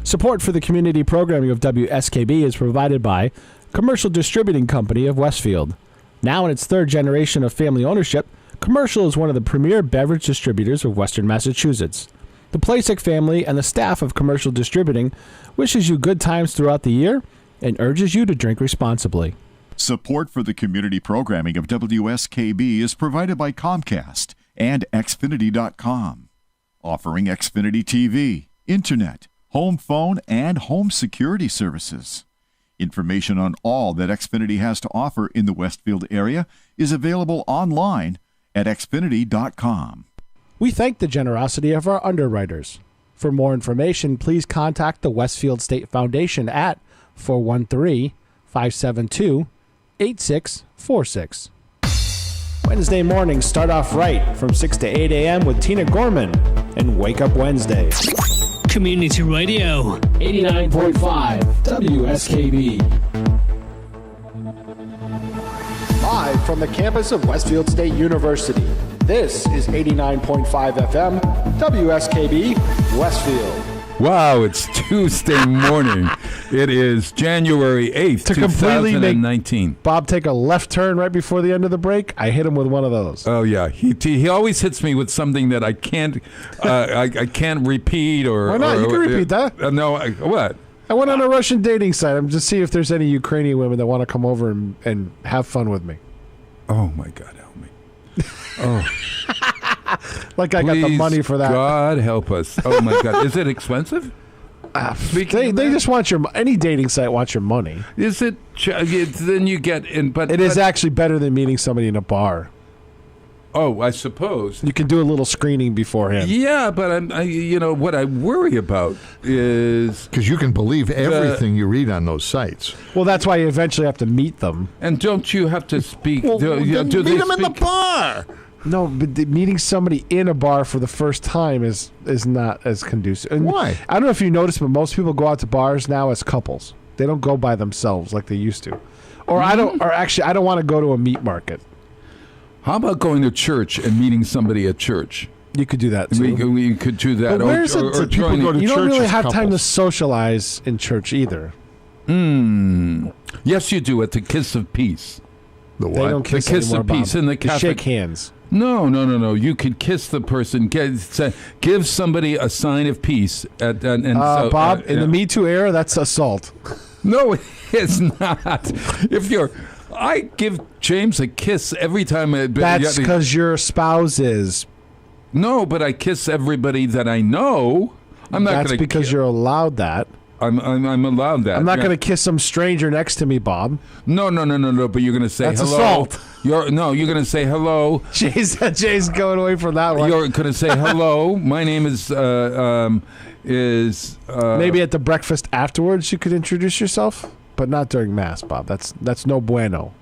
Support for the community programming of WSKB is provided by Commercial Distributing Company of Westfield. Now in its third generation of family ownership, Commercial is one of the premier beverage distributors of Western Massachusetts. The Placek family and the staff of Commercial Distributing wishes you good times throughout the year and urges you to drink responsibly. Support for the community programming of WSKB is provided by Comcast and Xfinity.com, offering Xfinity TV, Internet, home phone, and home security services. Information on all that Xfinity has to offer in the Westfield area is available online at Xfinity.com. We thank the generosity of our underwriters. For more information, please contact the Westfield State Foundation at 413-572-8646. Wednesday mornings start off right from 6 to 8 a.m. with Tina Gorman and Wake Up Wednesday. Community Radio. 89.5 WSKB. Live from the campus of Westfield State University, this is 89.5 FM, WSKB, Westfield. Wow, it's Tuesday morning. It is January 8th, To completely 2019. Bob take a left turn right before the end of the break, I hit him with one of those. Oh, yeah. He always hits me with something that I can't I can't repeat. Or Why not? You can repeat that. What? I went on a Russian dating site. I'm just seeing if there's any Ukrainian women that want to come over and have fun with me. Oh, my God, help me. Oh. Like I got the money for that. God help us. Oh, my God. Is it expensive? They just want any dating site wants your money. Is it? Then you get in. But it is actually better than meeting somebody in a bar. Oh, I suppose. You can do a little screening beforehand. Yeah, but what I worry about is... Because you can believe everything you read on those sites. Well, that's why you eventually have to meet them. And don't you have to speak... Well, then meet them in the bar! No, but meeting somebody in a bar for the first time is not as conducive. And why? I don't know if you noticed, but most people go out to bars now as couples. They don't go by themselves like they used to. Or I don't want to go to a meat market. How about going to church and meeting somebody at church? You could do that too. We could do that. But where's or people go to church? You don't really have couples. time to socialize in church either. Yes, you do at the Kiss of Peace. The They what? don't kiss the Kiss anymore, of Peace Bob. in the You Catholic... shake hands. No. You could kiss the person. Give somebody a sign of peace. Bob, in the Me Too era, that's assault. No, it's not. I give James a kiss every time. That's because your spouse is. No, but I kiss everybody that I know. I'm not. That's because you're allowed that. I'm allowed that. I'm not going to kiss some stranger next to me, Bob. No. But you're going to say That's hello. assault. You're going to say hello. Jay's going away from that one. You're going to say hello. My name is. Maybe at the breakfast afterwards you could introduce yourself, but not during mass, Bob. That's no bueno.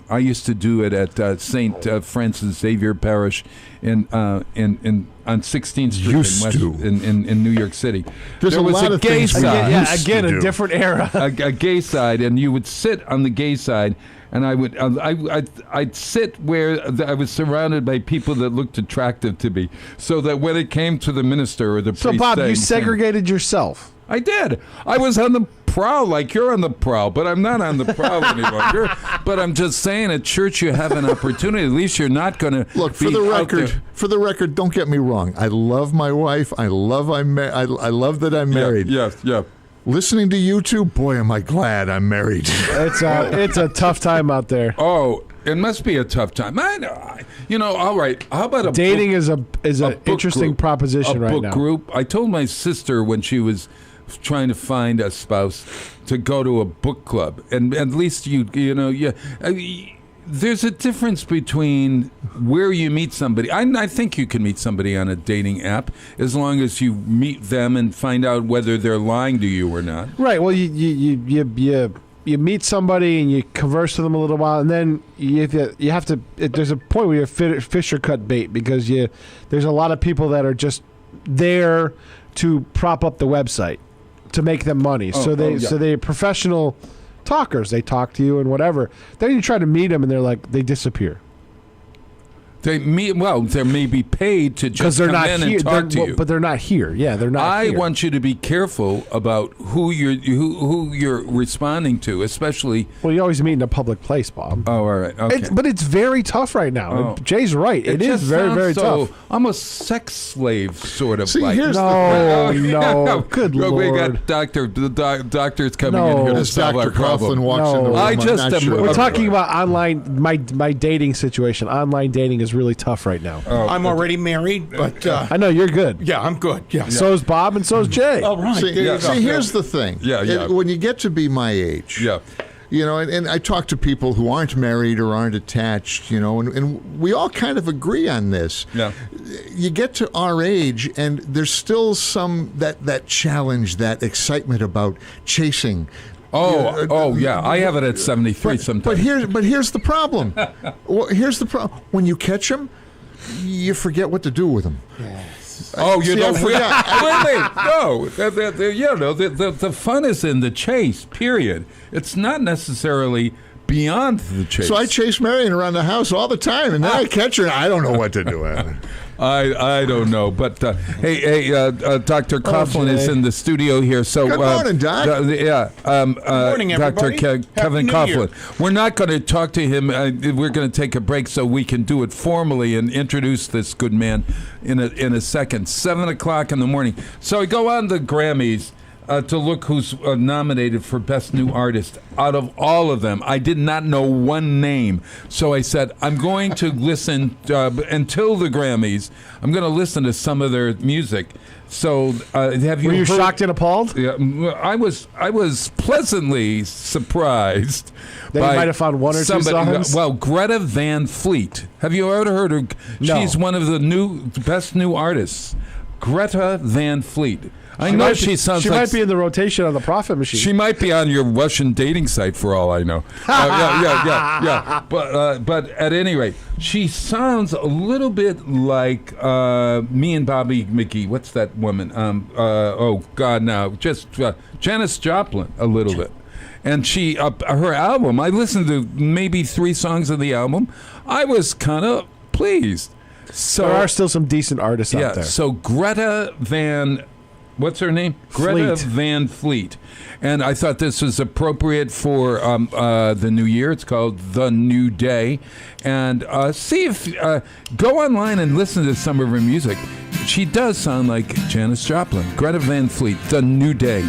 I used to do it at St. Francis Xavier Parish on 16th Street in New York City. There's there a was lot a of gay things we side. used to do. A different era. a gay side, and you would sit on the gay side, and I'd sit where I was surrounded by people that looked attractive to me, so that when it came to the minister or the priest, So, Bob, you segregated yourself. I did. I was on the prowl like you're on the prowl, but I'm not on the prowl any longer. But I'm just saying, at church you have an opportunity. At least you're not going to look for the record. For the record, don't get me wrong. I love my wife. I love that I'm married. Yeah. Listening to you two, boy, am I glad I'm married. It's a tough time out there. Oh, it must be a tough time. I know. All right. How about dating is an interesting proposition right now. A book group. I told my sister when she was trying to find a spouse to go to a book club, and at least there's a difference between where you meet somebody. I think you can meet somebody on a dating app as long as you meet them and find out whether they're lying to you or not. Right. Well, you meet somebody and you converse with them a little while, and then you have to. There's a point where you're fish or cut bait, because there's a lot of people that are just there to prop up the website to make them money. So they're professional talkers. They talk to you and whatever. Then you try to meet them and they disappear. They may be paid to just come in and talk to you, but they're not here. Yeah, they're not. I want you to be careful about who you're responding to, especially. Well, you always meet in a public place, Bob. Oh, all right. Okay. But it's very tough right now. Oh. Jay's right. It is very, very tough. I'm a sex slave, sort of. See, like. here's no. Good Lord. We got the doctor's coming in here to solve our Dr. Coughlin problem. walks in the room. We're talking about online. My dating situation. Online dating is really tough right now. I'm already married, but I know you're good. Yeah, I'm good. Yeah. So is Bob, and so is Jay. All right. See, here's the thing. Yeah. When you get to be my age, You know, and I talk to people who aren't married or aren't attached, you know, and we all kind of agree on this. Yeah. You get to our age, and there's still some that challenge, that excitement about chasing. Yeah. I have it at 73 sometimes. But here's the problem. Here's the problem. When you catch them, you forget what to do with them. Oh, you See, don't I forgot. wait. No, the fun is in the chase. Period. It's not necessarily beyond the chase. So I chase Marion around the house all the time, and then I catch her, and I don't know what to do with her. I don't know, but hey, Dr. Coughlin is in the studio here. So good morning, Doc. Good morning, everybody. Dr. Kevin Happy New Year. Coughlin. We're not going to talk to him. We're going to take a break so we can do it formally and introduce this good man in a second. 7:00 in the morning. So I go on the Grammys. To look who's nominated for Best New Artist. Out of all of them, I did not know one name. So I said, I'm going to listen until the Grammys. I'm going to listen to some of their music. So have you? Were you heard, shocked and appalled? Yeah, I was pleasantly surprised. That you might have found one or two songs? Well, Greta Van Fleet. Have you ever heard her? No. She's one of the best new artists. Greta Van Fleet. I know she sounds She like might be in the rotation on the Profit Machine. she might be on your Russian dating site for all I know. Yeah. But at any rate, she sounds a little bit like me and Bobby McGee. What's that woman? Oh God, now just Janis Joplin a little bit. And she her album. I listened to maybe 3 songs of the album. I was kind of pleased. So there are still some decent artists out there. So Greta Van. What's her name? Greta Van Fleet. And I thought this was appropriate for the new year. It's called The New Day. And see if, go online and listen to some of her music. She does sound like Janis Joplin. Greta Van Fleet, The New Day.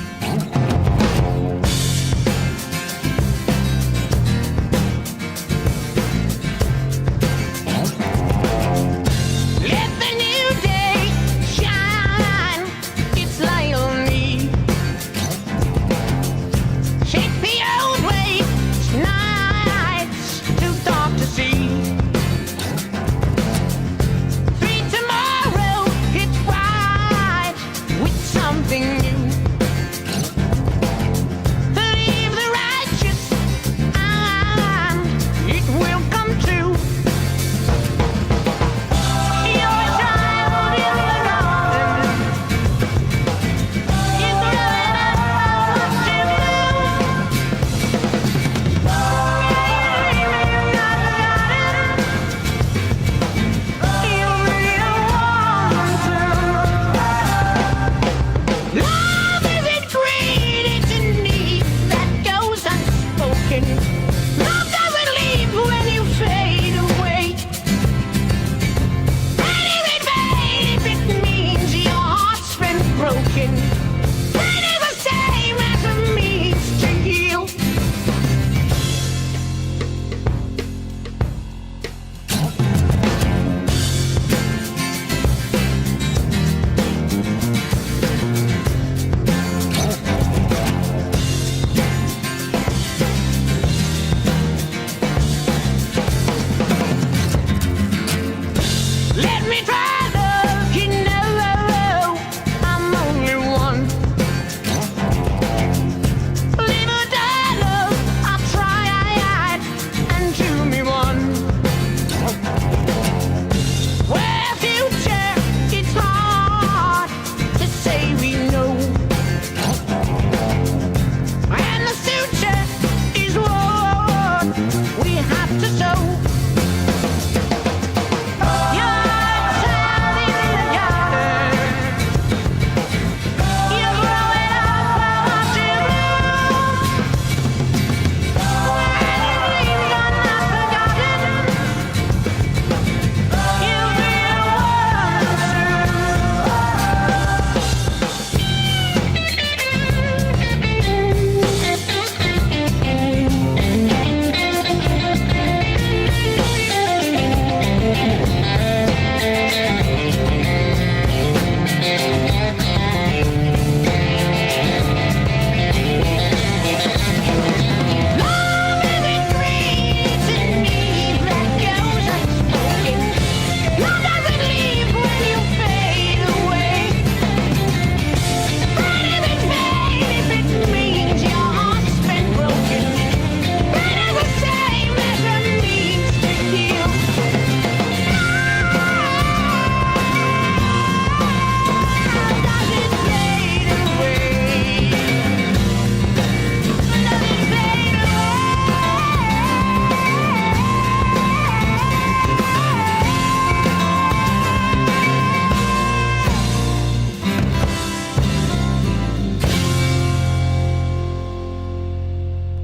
Yeah!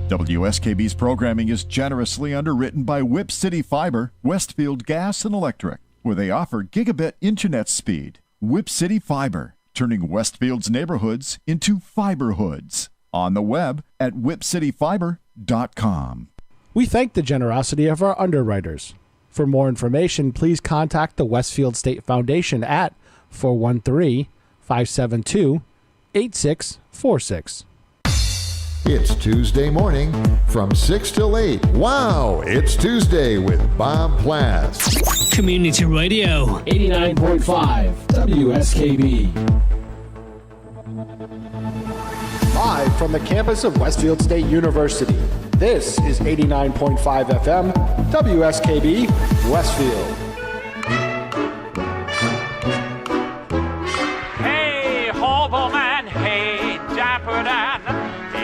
WSKB's programming is generously underwritten by Whip City Fiber, Westfield Gas and Electric, where they offer gigabit internet speed. Whip City Fiber, turning Westfield's neighborhoods into fiberhoods. On the web at whipcityfiber.com. We thank the generosity of our underwriters. For more information, please contact the Westfield State Foundation at 413-572-8646. It's Tuesday morning from 6 till 8. Wow, it's Tuesday with Bob Plass. Community Radio. 89.5 WSKB. Live from the campus of Westfield State University, this is 89.5 FM, WSKB, Westfield. Hey, hobo man, hey, dapper Dan,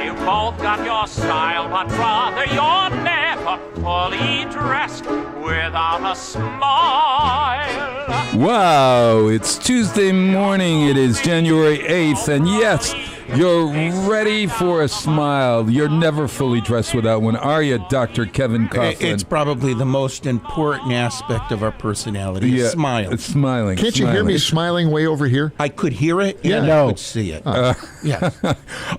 you both got your style, but brother, you're never fully dressed without a smile. Wow, it's Tuesday morning. It is January 8th, and yes, you're ready for a smile. You're never fully dressed without one, are you, Dr. Kevin Coughlin? It's probably the most important aspect of our personality. Yeah, Smile. It's smiling. Can't you hear me smiling way over here? I could hear it. Yeah. I could see it. Yes.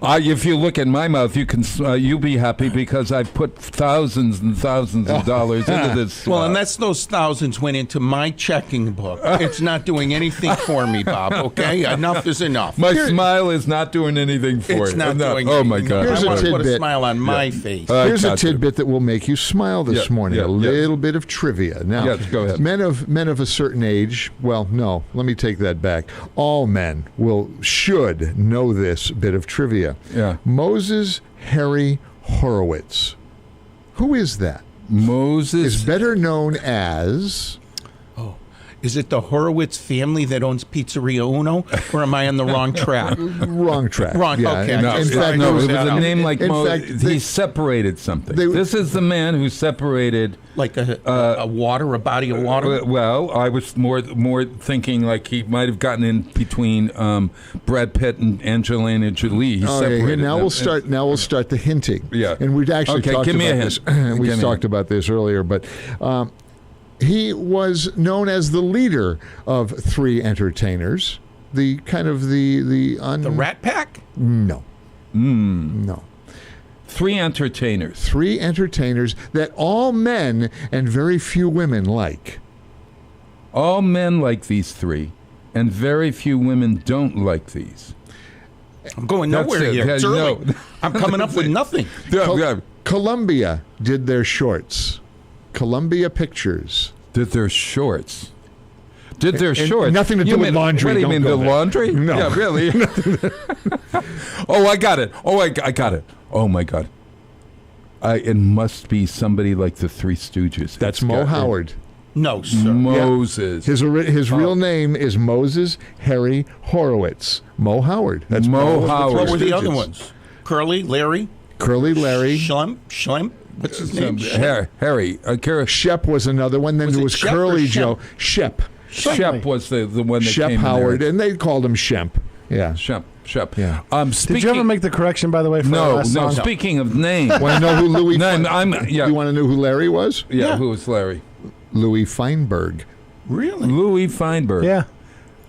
If you look at my mouth, you can. You'll be happy because I've put thousands and thousands of dollars into this. Well, unless those thousands went into my checking book, it's not doing anything for me, Bob. Okay, enough is enough. My smile is not doing anything for It's it. not doing Oh my anything. God! Here's I a want to put a tidbit. smile on my face. Here's a tidbit that will make you smile this morning. yeah, a little bit of trivia. Now, Yes, go ahead. men of a certain age. Well, no, let me take that back. All men should know this bit of trivia. Yeah. Moses Harry Horowitz. Who is that? Moses Is better known as. Is it the Horowitz family that owns Pizzeria Uno, or am I on the wrong track? Wrong track. Wrong. Yeah. Okay. In fact, no, it was that a out. name like In Mo. fact, He separated something. they- This is the man who separated. Like a body of water. Well, I was more thinking like he might have gotten in between Brad Pitt and Angelina Jolie. He Okay, separated now them. we'll start. Now we'll start the hinting. Yeah. and we'd actually Okay, talked give me a about this. hint. We Give me a talked about this earlier, but he was known as the leader of three entertainers. The kind of the Rat Pack. No, no. Three entertainers. Three entertainers that all men and very few women like. All men like these three, and very few women don't like these. I'm going That's nowhere it. here. Yeah, It's early. no. I'm coming up with nothing. Columbia did their shorts. Columbia Pictures. Did their shorts. Did their And shorts. nothing to do with laundry. What do you Don't mean, go the there. laundry? No. Yeah, really? Oh, I got it. Oh, I got it. Oh, my God. It must be somebody like the Three Stooges. That's It's Mo got- Howard. No, sir. Moses. His real name is Moses Harry Horowitz. Mo Howard. That's Mo Howard. What were the Stooges. other ones? Curly, Larry, Curly Larry. Schlemp. What's his name? Harry. Shep was another one. Then Was there it was Shep or Curly Shemp? Joe. Shep. Shep was the one that Shep came Howard, in there. and they called him Shemp. Yeah. Shep. Yeah. Speaking, Did you ever make the correction, by the way, for the No, last no. song? Speaking of names. Want to know who Louis? No, yeah. You want to know who Larry was? Yeah, who was Larry? Louis Feinberg. Really? Louis Feinberg. Yeah.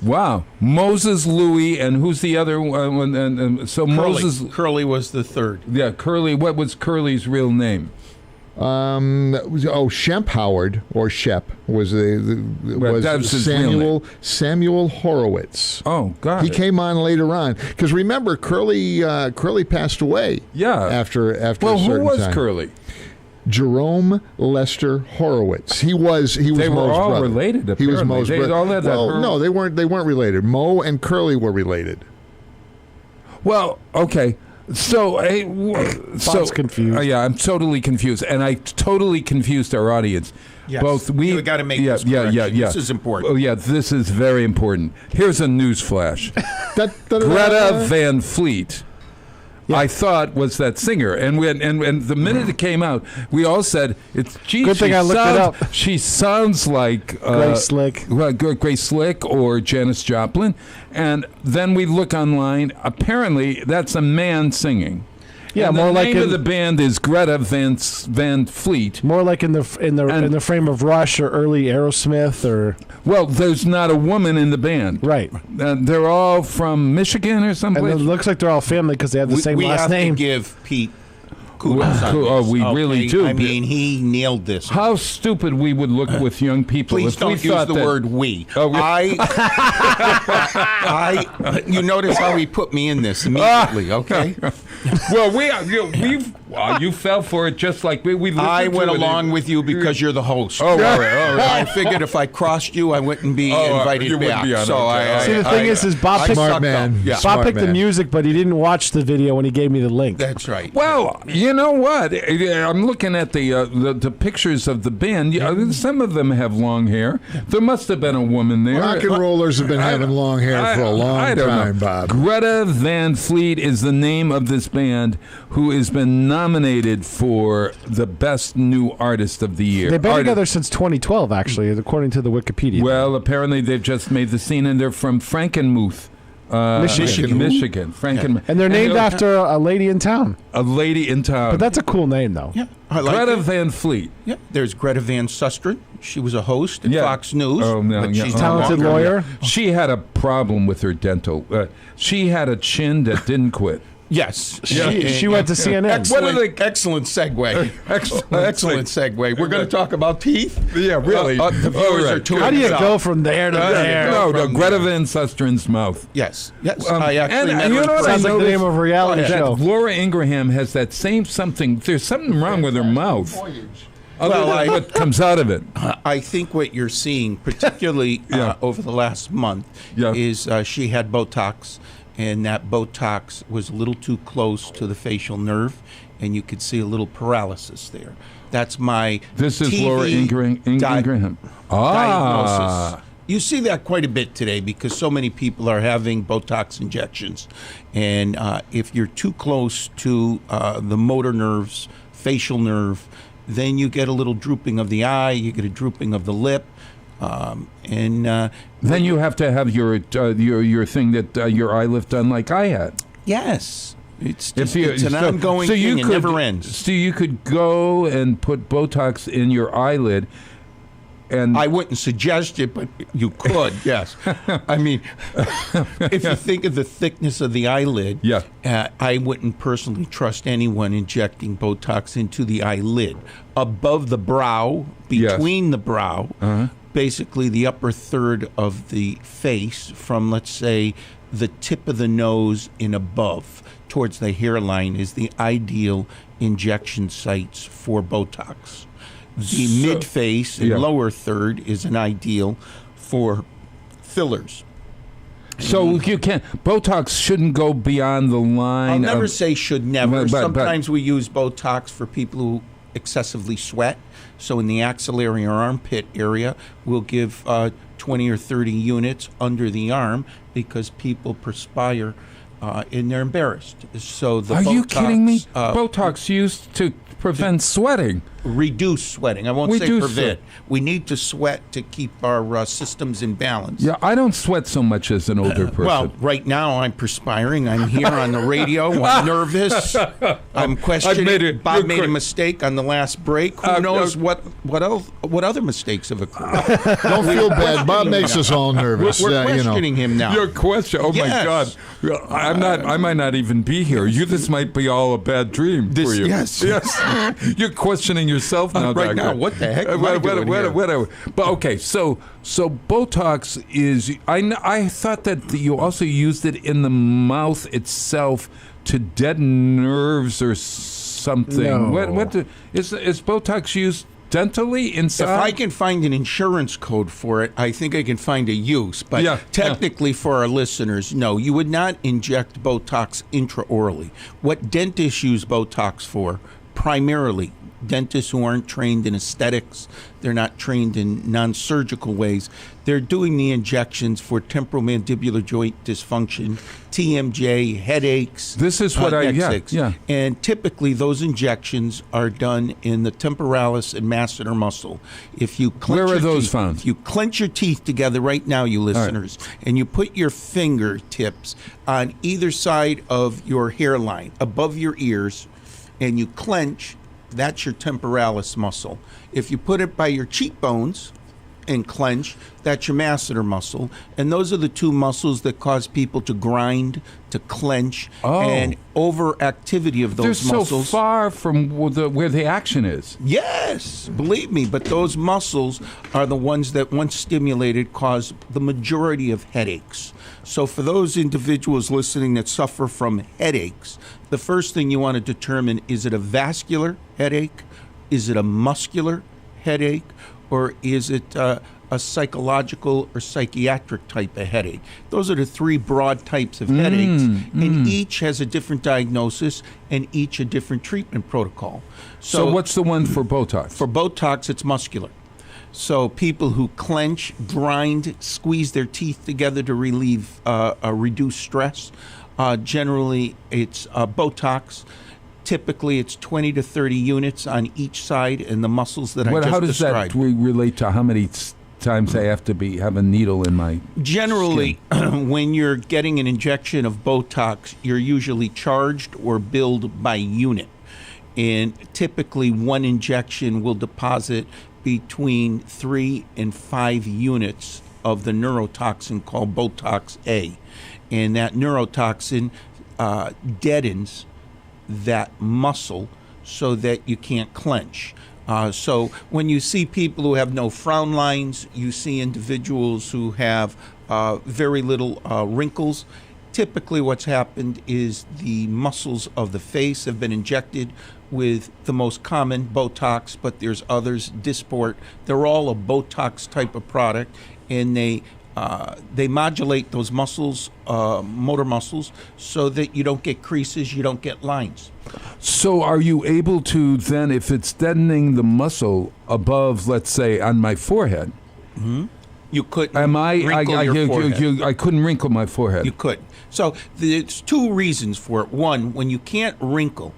Wow. Moses, Louis, and who's the other one? So Curly. Moses. Curly was the third. Yeah, Curly. What was Curly's real name? Shemp Howard or Shep was Well, that was his real Samuel Horowitz. Oh, God. He came on later on because remember Curly passed away. Yeah. After Well, a who certain was time. Curly? Jerome Lester Horowitz. He was They were Mo's all brother. related, He was apparently. Mo's They brother. all had that Well, no, they weren't related. Mo and Curly were related. Well, okay. So, Bob's confused. Yeah, I'm totally confused, and I totally confused our audience. Yes. Both we You gotta make this yeah. correction. This is important. Oh yeah, this is very important. Here's a news flash. Greta Van Fleet. I thought was that singer, and the minute it came out, we all said, "It's geez, Good thing I looked it up. She sounds like Grace Slick. Grace Slick or Janis Joplin." And then we look online. Apparently, that's a man singing, Yeah, and more the like name in, of the band is Greta Van Fleet. More like in the frame of Rush or early Aerosmith or. Well, there's not a woman in the band. Right. They're all from Michigan or someplace. And it looks like they're all family because they have the same last name. We have to give Pete kudos on this. Oh, we really do. I mean, he nailed this. How stupid we would look with young people. Please if don't we use thought the that, word we. Oh, You notice how he put me in this immediately, okay? Well, you fell for it just like we I went along with you because you're the host. Oh, all right. I figured if I crossed you, I wouldn't be invited you wouldn't back. be on, So okay. See, the thing is Bob picked, Smart man. Yeah. Bob picked the music, but he didn't watch the video when he gave me the link. That's right. Well, you know what? I'm looking at the pictures of the band. Some of them have long hair. There must have been a woman there. Rock and rollers have been having long hair for a long time, Bob. Greta Van Fleet is the name of this band who has been nominated for the best new artist of the year. They've been together since 2012, actually, according to the Wikipedia. Well, apparently they've just made the scene, and they're from Frankenmuth, Michigan. And they're named after a lady in town. A lady in town. But that's a cool name, though. Yeah, I like Greta it. Van Fleet. Yeah, there's Greta Van Susteren. She was a host at Yeah. Fox News. Oh, no, but yeah. she's Oh, no talented longer. lawyer. She had a problem with her dental. She had a chin that didn't quit. Yes. She went to CNN. Excellent segue. Excellent segue. We're going to talk about teeth? Yeah, really. The viewers are tuning How do you us out. go from there to there? No, Greta Van Susteren's mouth. Yes. I actually and never you know what I Sounds like the name of a reality that show. Laura Ingraham has that same something. There's something wrong with her mouth. Other than what comes out of it. I think what you're seeing, particularly over the last month, is she had Botox, and that Botox was a little too close to the facial nerve, and you could see a little paralysis there. That's my This is TV Laura Ingraham. diagnosis. You see that quite a bit today because so many people are having Botox injections. And if you're too close to the motor nerves, facial nerve, then you get a little drooping of the eye, you get a drooping of the lip. Then you have to have your thing that your eye lift done like I had. Yes. It's an ongoing thing. It never ends. So you could go and put Botox in your eyelid. And I wouldn't suggest it, but you could, yes. I mean, if you think of the thickness of the eyelid, I wouldn't personally trust anyone injecting Botox into the eyelid. Above the brow, between the brow, basically the upper third of the face from, let's say, the tip of the nose and above towards the hairline is the ideal injection sites for Botox. The mid-face and lower third is an ideal for fillers. So you can't. Botox shouldn't go beyond the line. I'll never say should never. But Sometimes we use Botox for people who excessively sweat. So in the axillary or armpit area, we'll give 20 or 30 units under the arm because people perspire and they're embarrassed. So the Are Botox, you kidding me? Botox used to prevent sweating. Reduce sweating. I won't say Reduce prevent. We need to sweat to keep our systems in balance. Yeah, I don't sweat so much as an older person. Well, right now I'm perspiring. I'm here on the radio. I'm nervous. I'm questioning. Bob made a mistake on the last break. Who knows what other mistakes have occurred? Don't feel bad. Bob makes us all nervous. We're questioning him now. Your question. Oh my Yes. God! I'm not. I might not even be here. This might be all a bad dream for you. Yes. You're questioning yourself now, right Doctor. now. What the heck am I doing here? Whatever. But okay, so Botox is. I thought that you also used it in the mouth itself to deaden nerves or something. No. Is Botox used dentally inside? If I can find an insurance code for it, I think I can find a use. But technically, for our listeners, no, you would not inject Botox intraorally. What dentists use Botox for, primarily, dentists who aren't trained in aesthetics. They're not trained in non-surgical ways. They're doing the injections for temporomandibular joint dysfunction, TMJ, headaches. This is what yeah. And typically those injections are done in the temporalis and masseter muscle. If you clench Where are those teeth, found? If you clench your teeth together right now, you listeners, and you put your fingertips on either side of your hairline, above your ears, and you clench, that's your temporalis muscle. If you put it by your cheekbones and clench, that's your masseter muscle. And those are the two muscles that cause people to grind, to clench, and overactivity of those muscles. They're so far from where the action is. Yes, believe me, but those muscles are the ones that, once stimulated, cause the majority of headaches. So for those individuals listening that suffer from headaches, the first thing you want to determine, is it a vascular headache? Is it a muscular headache? Or is it a psychological or psychiatric type of headache? Those are the three broad types of headaches, and each has a different diagnosis and each a different treatment protocol. So what's the one for Botox? For Botox, it's muscular. So people who clench, grind, squeeze their teeth together to relieve reduce stress, generally it's Botox. Typically, it's 20 to 30 units on each side, and the muscles that I just how does described. that relate to how many times I have to have a needle in my Generally, when you're getting an injection of Botox, you're usually charged or billed by unit. And typically, one injection will deposit between 3 and 5 units of the neurotoxin called Botox A. And that neurotoxin deadens that muscle so that you can't clench. So when you see people who have no frown lines, you see individuals who have very little wrinkles. Typically what's happened is the muscles of the face have been injected with the most common Botox, but there's others, Dysport. They're all a Botox type of product, and they modulate those muscles, motor muscles, so that you don't get creases, you don't get lines. So are you able to then, if it's deadening the muscle above, let's say, on my forehead, you couldn't wrinkle your forehead. I couldn't wrinkle my forehead. You could. So there's two reasons for it. One, when you can't wrinkle,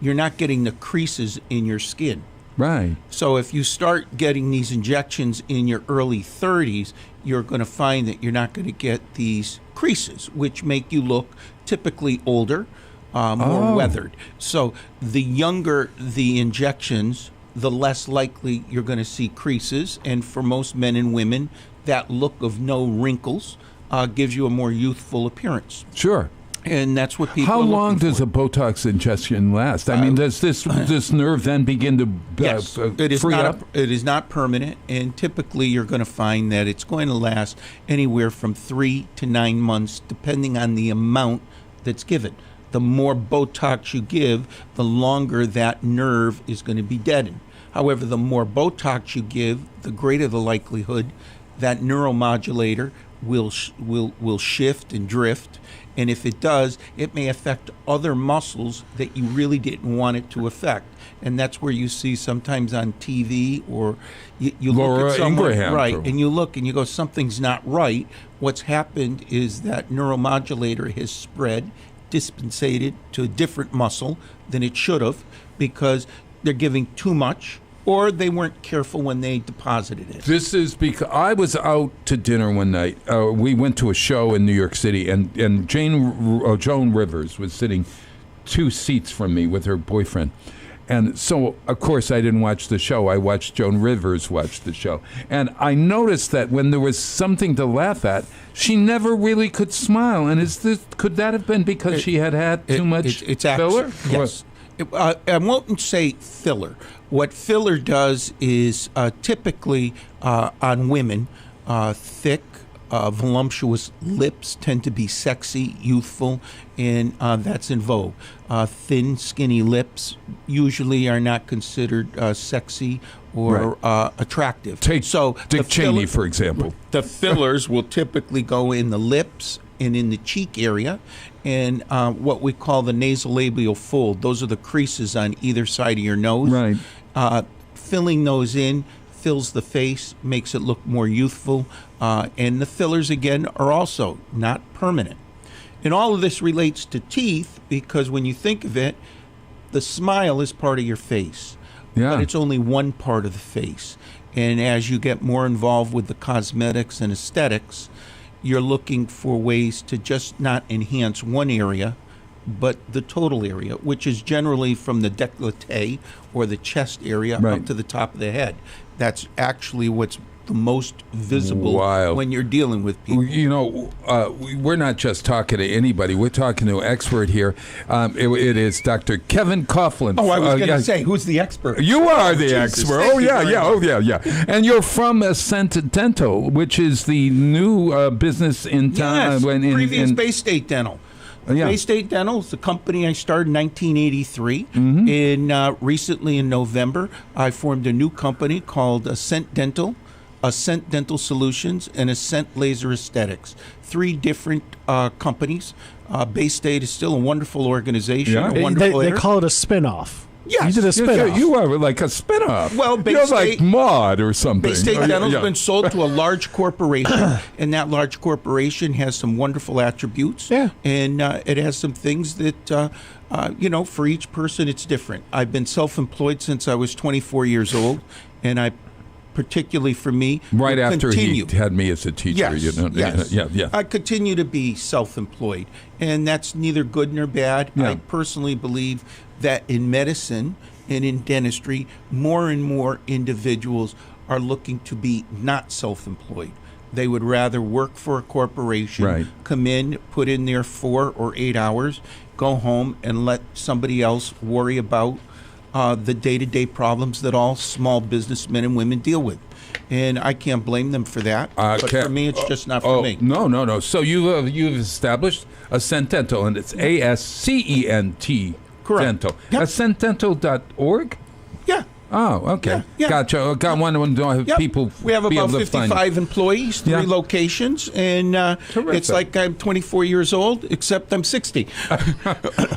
you're not getting the creases in your skin. Right. So if you start getting these injections in your early 30s, you're going to find that you're not going to get these creases, which make you look typically older, more weathered. So the younger the injections, the less likely you're going to see creases. And for most men and women, that look of no wrinkles gives you a more youthful appearance. Sure. And that's what people How are long looking does for. a Botox injection last? I mean, does this nerve then begin to Yes, it is free not up? it is not permanent, and typically you're going to find that it's going to last anywhere from 3 to 9 months, depending on the amount that's given. The more Botox you give, the longer that nerve is going to be deadened. However, the more Botox you give, the greater the likelihood that neuromodulator will shift and drift. And if it does, it may affect other muscles that you really didn't want it to affect. And that's where you see sometimes on TV, or you Laura look at someone, Ingraham, right, too. and you look and you go, something's not right. What's happened is that neuromodulator has spread, dispensated to a different muscle than it should have, because they're giving too much, or they weren't careful when they deposited it. This is because I was out to dinner one night. We went to a show in New York City, and Joan Rivers was sitting 2 seats from me with her boyfriend. And so, of course, I didn't watch the show. I watched Joan Rivers watch the show. And I noticed that when there was something to laugh at, she never really could smile. And could that have been because she had too much filler? Yes. I won't say filler. What filler does is typically on women, thick, voluptuous lips tend to be sexy, youthful, and that's in vogue. Thin, skinny lips usually are not considered sexy or attractive. Take Dick Cheney, for example. The fillers will typically go in the lips and in the cheek area, and what we call the nasolabial fold. Those are the creases on either side of your nose. Right. Filling those in fills the face, makes it look more youthful, and the fillers, again, are also not permanent. And all of this relates to teeth because when you think of it, the smile is part of your face, but it's only one part of the face. And as you get more involved with the cosmetics and aesthetics, you're looking for ways to just not enhance one area, but the total area, which is generally from the décolleté or the chest area up to the top of the head. That's actually what's the most visible when you're dealing with people. You know, we're not just talking to anybody. We're talking to an expert here. It is Dr. Kevin Coughlin. Oh, I was going to say, who's the expert? You are the expert. Oh, yeah. And you're from Ascent Dental, which is the new business in town. Yes, previous Bay State Dental. Bay State Dental is the company I started in 1983. And recently in November, I formed a new company called Ascent Dental Solutions, and Ascent Laser Aesthetics. 3 different companies. Bay State is still a wonderful organization. They call it a spin-off. Yes. You did a spin-off. You are like a spin-off. Well, You're like Maud or something. Bay State Dental's been sold to a large corporation, and that large corporation has some wonderful attributes. And it has some things that, for each person it's different. I've been self-employed since I was 24 years old, and I particularly for me, right after he had me as a teacher. Yes. I continue to be self-employed, and that's neither good nor bad. I personally believe that in medicine and in dentistry, more and more individuals are looking to be not self-employed. They would rather work for a corporation, come in, put in their 4 or 8 hours, go home, and let somebody else worry about the day-to-day problems that all small businessmen and women deal with. And I can't blame them for that. But for me, it's just not for me. No. So you've established Ascent Dental, and it's ASCENT Dental. AscentDental.org? Yeah. Oh, okay. Yeah. Gotcha. Got one people. We have be about able to 55 employees, 3 locations, and it's like I'm 24 years old, except I'm 60.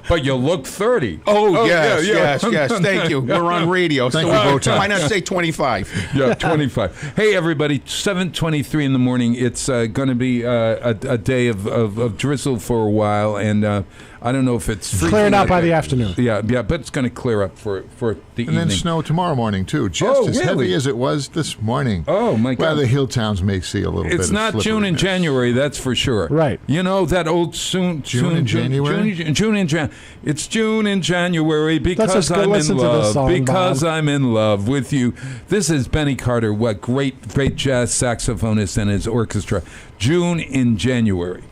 But you look 30. Oh yes. Thank you. We're on radio, so why not say 25? Yeah, 25. Hey, everybody, 7:23 in the morning. It's going to be a day of drizzle for a while, and I don't know if it's clearing out by the afternoon. Yeah, but it's going to clear up for the evening. And then snow tomorrow morning, too. Just as heavy as it was this morning. Oh, my God. Well, the hill towns may see a little bit of It's not June and January, that's for sure. Right. You know that old June and January? June and January. It's June and January because I'm in love. Because I'm in love with you. This is Benny Carter, what great jazz saxophonist and his orchestra. June in January.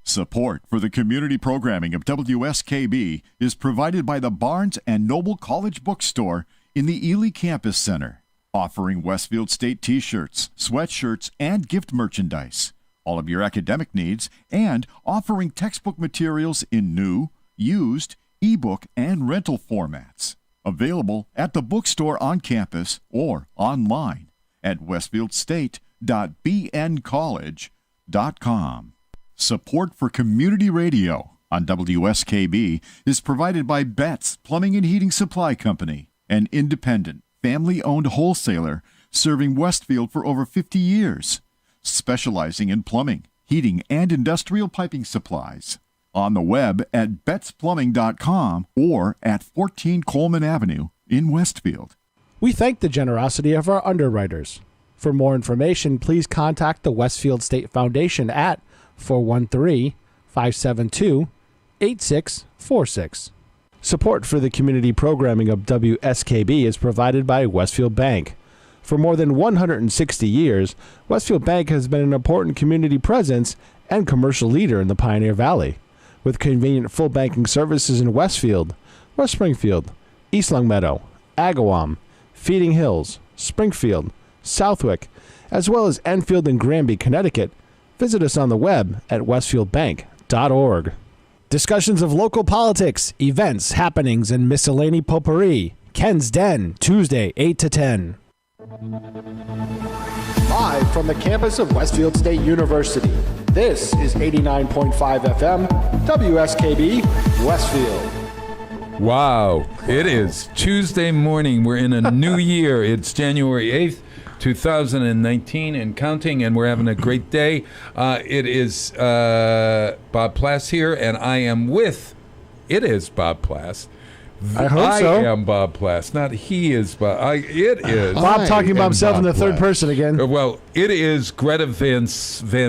Support for the community programming of WSKB is provided by the Barnes & Noble College Bookstore in the Ely Campus Center, offering Westfield State T-shirts, sweatshirts, and gift merchandise, all of your academic needs, and offering textbook materials in new, used, ebook, and rental formats. Available at the bookstore on campus or online at westfieldstate.bncollege.com. Support for community radio on WSKB is provided by Betts Plumbing and Heating Supply Company, an independent, family-owned wholesaler serving Westfield for over 50 years, specializing in plumbing, heating, and industrial piping supplies. On the web at bettsplumbing.com or at 14 Coleman Avenue in Westfield. We thank the generosity of our underwriters. For more information, please contact the Westfield State Foundation at 413-572-8646. Support for the community programming of WSKB is provided by Westfield Bank. For more than 160 years, Westfield Bank has been an important community presence and commercial leader in the Pioneer Valley. With convenient full banking services in Westfield, West Springfield, East Longmeadow, Agawam, Feeding Hills, Springfield, Southwick, as well as Enfield and Granby, Connecticut, visit us on the web at westfieldbank.org. Discussions of local politics, events, happenings, and miscellany potpourri. Ken's Den, Tuesday, 8 to 10. Live from the campus of Westfield State University, this is 89.5 FM, WSKB, Westfield. Wow, it is Tuesday morning. We're in a new year. It's January 8th. 2019 and counting, and we're having a great day. It is Bob Plass here, and I am with, it is Bob Plass. I hope so. I am Bob Plass, not he is Bob. It is. Bob talking about himself in the third person again. Well, it is Greta Van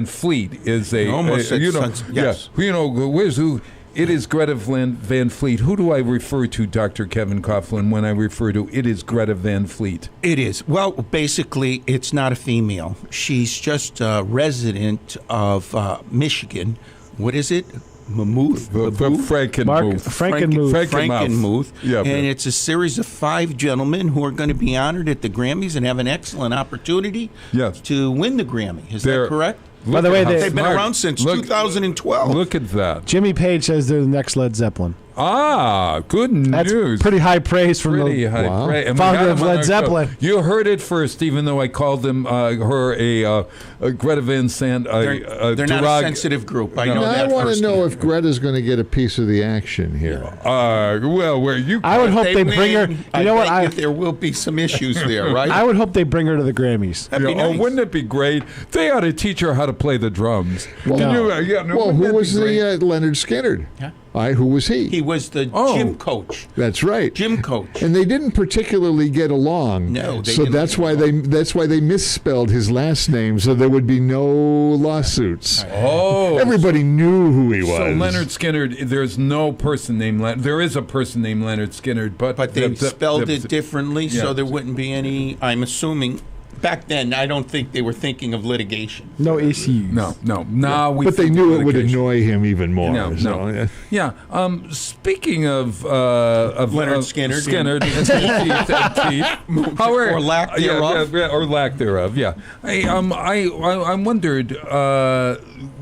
Fleet is a, almost you know, yes. Yeah, you know, where's who? It is Greta Van Fleet. Who do I refer to, Dr. Kevin Coughlin, when I refer to it is Greta Van Fleet? It is. Well, basically, it's not a female. She's just a resident of Michigan. What is it? Mammoth? Frankenmuth. Yeah, and it's a series of 5 gentlemen who are going to be honored at the Grammys and have an excellent opportunity to win the Grammy. Is that correct? By the way, they've been around since 2012. Look at that. Jimmy Page says they're the next Led Zeppelin. Ah, good news. That's pretty high praise from the founder of Led Zeppelin. You heard it first, even though I called them her a Greta Van Sant. They're not a sensitive group. I know that. I want to know if Greta's going to get a piece of the action here. Well, where you? I would hope they bring her. You know what? There will be some issues there, right? I would hope they bring her to the Grammys. That'd be nice. Oh, wouldn't it be great? They ought to teach her how to play the drums. Well, who was the Leonard Skinner? Yeah. Who was he? He was the gym coach. That's right. Gym coach. And they didn't particularly get along. No, they so didn't. that's why they misspelled his last name, so there would be no lawsuits. Oh, everybody knew who he was. So Leonard Skinner. There's no person named Leonard. There is a person named Leonard Skinner, but they spelled it differently, so there wouldn't be any. I'm assuming. Back then, I don't think they were thinking of litigation. No issues. No. But they knew it would annoy him even more. No. Yeah. Speaking of Leonard Skinner, or lack thereof, or lack thereof. Yeah. I wondered.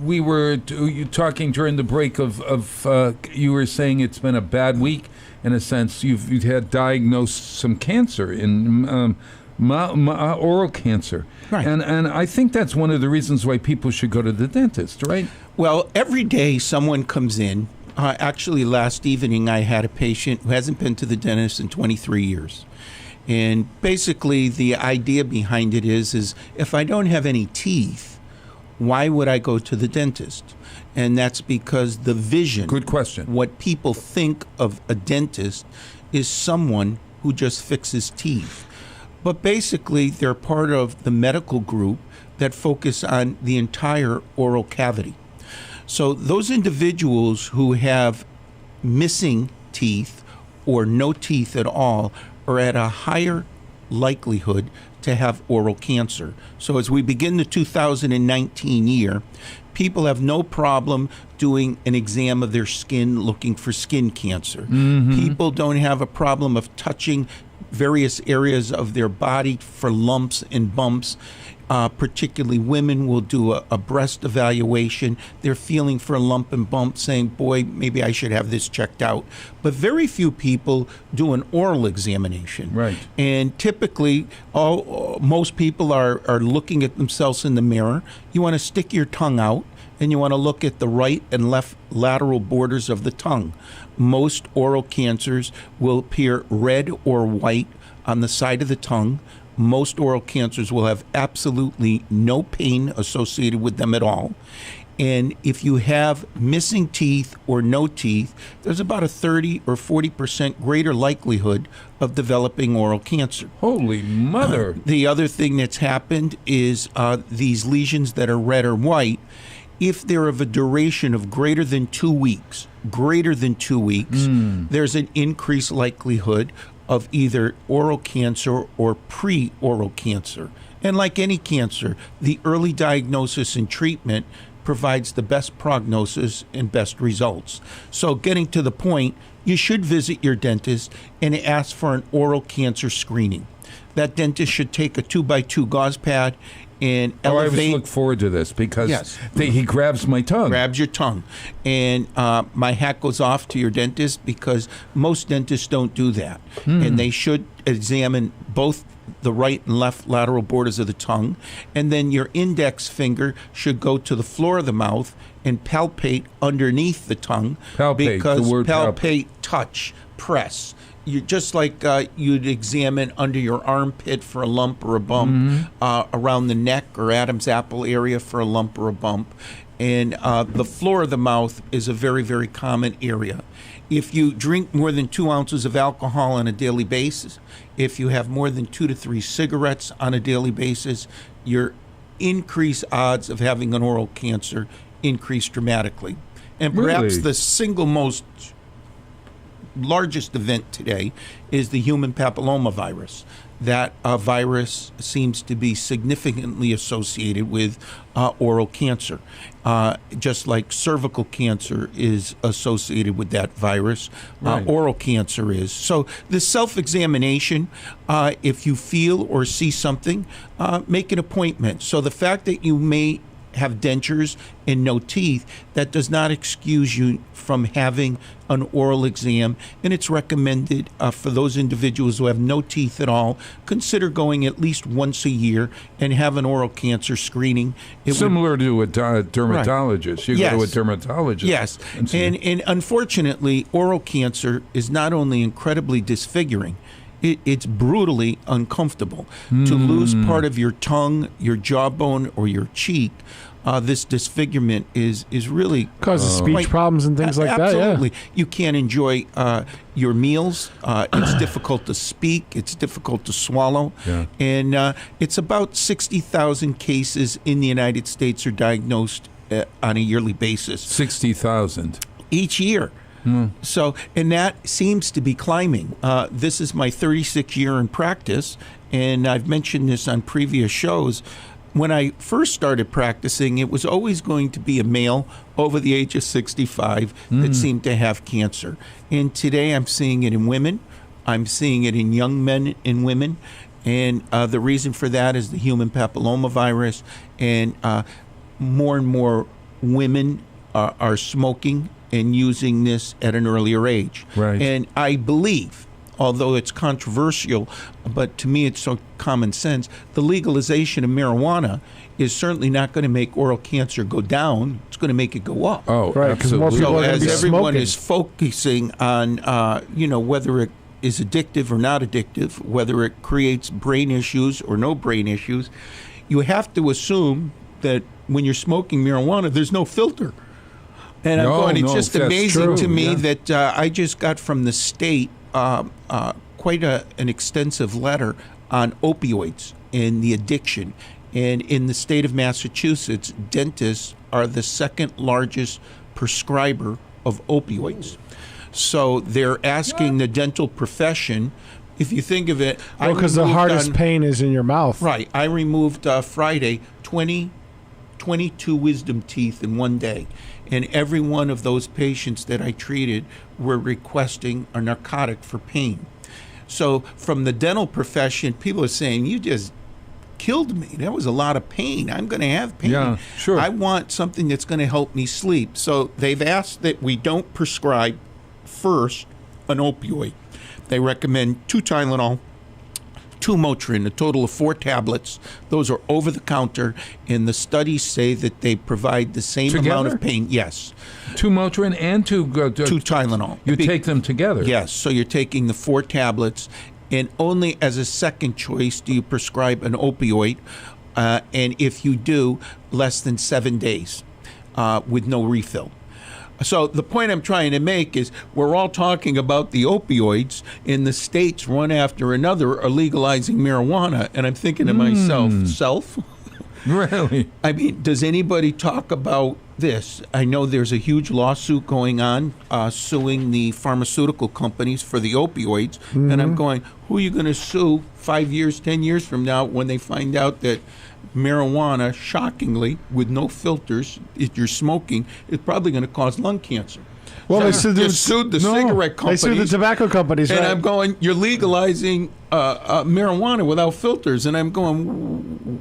We were talking during the break of you were saying it's been a bad week in a sense. You've had diagnosed some cancer in. Oral cancer, right. And I think that's one of the reasons why people should go to the dentist, right? Well, every day someone comes in. Actually, last evening I had a patient who hasn't been to the dentist in 23 years. And basically the idea behind it is if I don't have any teeth, why would I go to the dentist? And that's because the vision. Good question. What people think of a dentist is someone who just fixes teeth. But basically, they're part of the medical group that focus on the entire oral cavity. So those individuals who have missing teeth or no teeth at all are at a higher likelihood to have oral cancer. So as we begin the 2019 year, people have no problem doing an exam of their skin looking for skin cancer. Mm-hmm. People don't have a problem of touching various areas of their body for lumps and bumps. Particularly women will do a breast evaluation. They're feeling for a lump and bump, saying, boy, maybe I should have this checked out. But very few people do an oral examination. Right. And typically, most people are looking at themselves in the mirror. You want to stick your tongue out, and you want to look at the right and left lateral borders of the tongue. Most oral cancers will appear red or white on the side of the tongue. Most oral cancers will have absolutely no pain associated with them at all. And if you have missing teeth or no teeth, there's about a 30 or 40% greater likelihood of developing oral cancer. Holy mother. The other thing that's happened is these lesions that are red or white, if they're of a duration of greater than 2 weeks, there's an increased likelihood of either oral cancer or pre-oral cancer. And like any cancer, the early diagnosis and treatment provides the best prognosis and best results. So getting to the point, you should visit your dentist and ask for an oral cancer screening. That dentist should take a 2x2 gauze pad and elevate. I always look forward to this because he grabs my tongue. Grabs your tongue. And my hat goes off to your dentist because most dentists don't do that. And they should examine both the right and left lateral borders of the tongue. And then your index finger should go to the floor of the mouth and palpate underneath the tongue. Palpate, because the word palpate, touch, press. You just like you'd examine under your armpit for a lump or a bump, around the neck or Adam's apple area for a lump or a bump. And the floor of the mouth is a very, very common area. If you drink more than 2 ounces of alcohol on a daily basis, if you have more than 2 to 3 cigarettes on a daily basis, your increased odds of having an oral cancer increase dramatically. And perhaps the single most largest event today is the human papillomavirus. That virus seems to be significantly associated with oral cancer. Just like cervical cancer is associated with that virus, oral cancer is. So the self-examination, if you feel or see something, make an appointment. So the fact that you may have dentures and no teeth, that does not excuse you from having an oral exam. And it's recommended for those individuals who have no teeth at all, consider going at least once a year and have an oral cancer screening. Similar to a dermatologist. You go to a dermatologist. Yes. And unfortunately, oral cancer is not only incredibly disfiguring, it's brutally uncomfortable. To lose part of your tongue, your jawbone, or your cheek, this disfigurement is really causes speech problems and things like that. Absolutely, you can't enjoy your meals. It's difficult to speak. It's difficult to swallow. And it's about 60,000 cases in the United States are diagnosed on a yearly basis. 60,000 each year. So, and that seems to be climbing. This is my 36th year in practice, and I've mentioned this on previous shows. When I first started practicing, it was always going to be a male over the age of 65 that seemed to have cancer. And today I'm seeing it in women. I'm seeing it in young men and women. And the reason for that is the human papillomavirus. And more women are smoking and using this at an earlier age. And I believe, although it's controversial, but to me it's so common sense, the legalization of marijuana is certainly not going to make oral cancer go down. It's going to make it go up. Oh, right. Because more people are as everyone is focusing on, whether it is addictive or not addictive, whether it creates brain issues or no brain issues, you have to assume that when you're smoking marijuana, there's no filter. And it's just amazing to me that I just got from the state quite an extensive letter on opioids and the addiction. And in the state of Massachusetts, dentists are the second largest prescriber of opioids. So they're asking the dental profession, if you think of it... Well, because the hardest pain is in your mouth. Right. I removed Friday 22 wisdom teeth in one day. And every one of those patients that I treated were requesting a narcotic for pain. So from the dental profession, people are saying, you just killed me. That was a lot of pain. I'm going to have pain. Yeah, sure. I want something that's going to help me sleep. So they've asked that we don't prescribe first an opioid. They recommend 2 Tylenol, 2 Motrin, a total of 4 tablets. Those are over the counter, and the studies say that they provide the same amount of pain. Yes. 2 Motrin and 2 Tylenol. You take them together. Yes. So you're taking the 4 tablets, and only as a second choice do you prescribe an opioid. And if you do, less than 7 days with no refill. So the point I'm trying to make is we're all talking about the opioids in the states one after another are legalizing marijuana. And I'm thinking to myself, Really? I mean, does anybody talk about this? I know there's a huge lawsuit going on suing the pharmaceutical companies for the opioids. And I'm going, who are you going to sue 5 years, 10 years from now when they find out that marijuana, shockingly, with no filters, if you're smoking, is probably going to cause lung cancer. Well, they sued the cigarette companies. They sued the tobacco companies, and right? I'm going, you're legalizing marijuana without filters. And I'm going,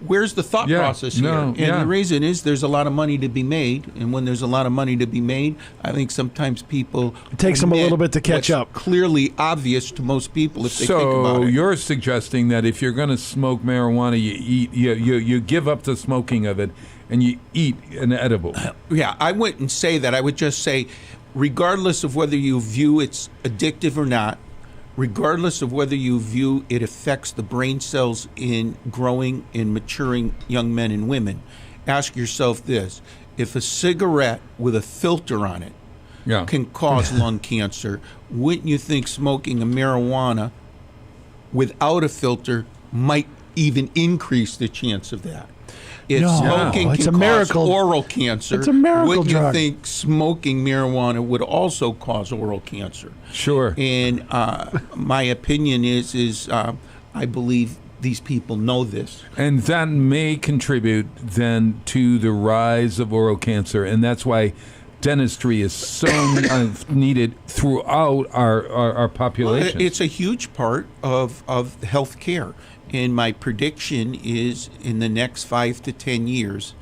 where's the thought process here? And the reason is there's a lot of money to be made. And when there's a lot of money to be made, I think sometimes people... It takes them a little bit to catch up. Clearly obvious to most people if they think about So it. you're suggesting that if you're going to smoke marijuana, you give up the smoking of it and you eat an edible. Yeah, I wouldn't say that. I would just say, regardless of whether you view it's addictive or not, regardless of whether you view it affects the brain cells in growing and maturing young men and women, ask yourself this. If a cigarette with a filter on it can cause lung cancer, wouldn't you think smoking a marijuana without a filter might even increase the chance of that? If smoking can cause oral cancer, it's a miracle wouldn't you drug. think smoking marijuana would also cause oral cancer? Sure. And my opinion is I believe these people know this. And that may contribute then to the rise of oral cancer, and that's why dentistry is so needed throughout our population. It's a huge part of health care. And my prediction is in the next 5 to 10 years,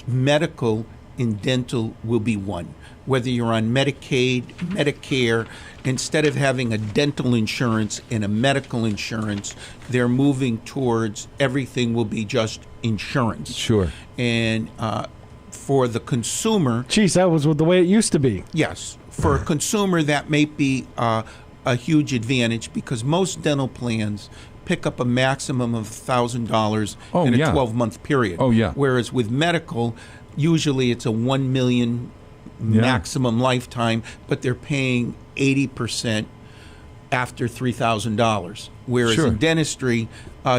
medical and dental will be one. Whether you're on Medicaid, Medicare, instead of having a dental insurance and a medical insurance, they're moving towards everything will be just insurance. Sure. And for the consumer... Geez, that was the way it used to be. Yes. For a consumer, that may be a huge advantage because most dental plans pick up a maximum of $1,000 in a 12-month period. Oh, yeah. Whereas with medical, usually it's a $1 million maximum lifetime, but they're paying 80% after $3,000. Whereas in dentistry,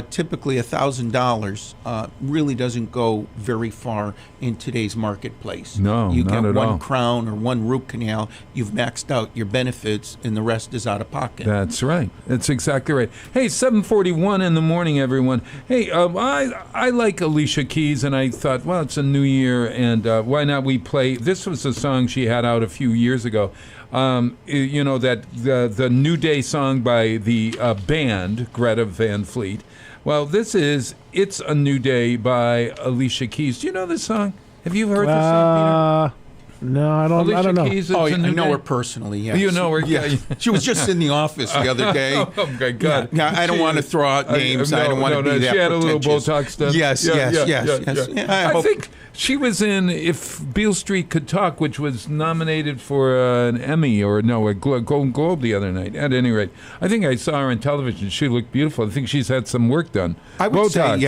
typically $1,000 really doesn't go very far in today's marketplace. No, you not get at one all. crown or one root canal, you've maxed out your benefits, and the rest is out of pocket. That's right. That's exactly right. Hey, 7:41 in the morning, everyone. Hey, I like Alicia Keys, and I thought, well, it's a new year, and why not we play? This was a song she had out a few years ago. You know, that the New Day song by the band Greta Van Fleet. Well, this is It's a New Day by Alicia Keys. Do you know this song? Have you heard this song, Peter? No, I don't know. Keys, I It's a New know Day? her personally, yes. You know her? Yeah. She was just in the office the other day. Oh, my God. Yeah, I don't want to throw out names. I don't want to be that She had a little pretentious. Botox done. Yes. Yeah, I think she was in If Beale Street Could Talk, which was nominated for an Emmy or a Golden Globe the other night. At any rate, I think I saw her on television. She looked beautiful. I think she's had some work done. I would say Botox.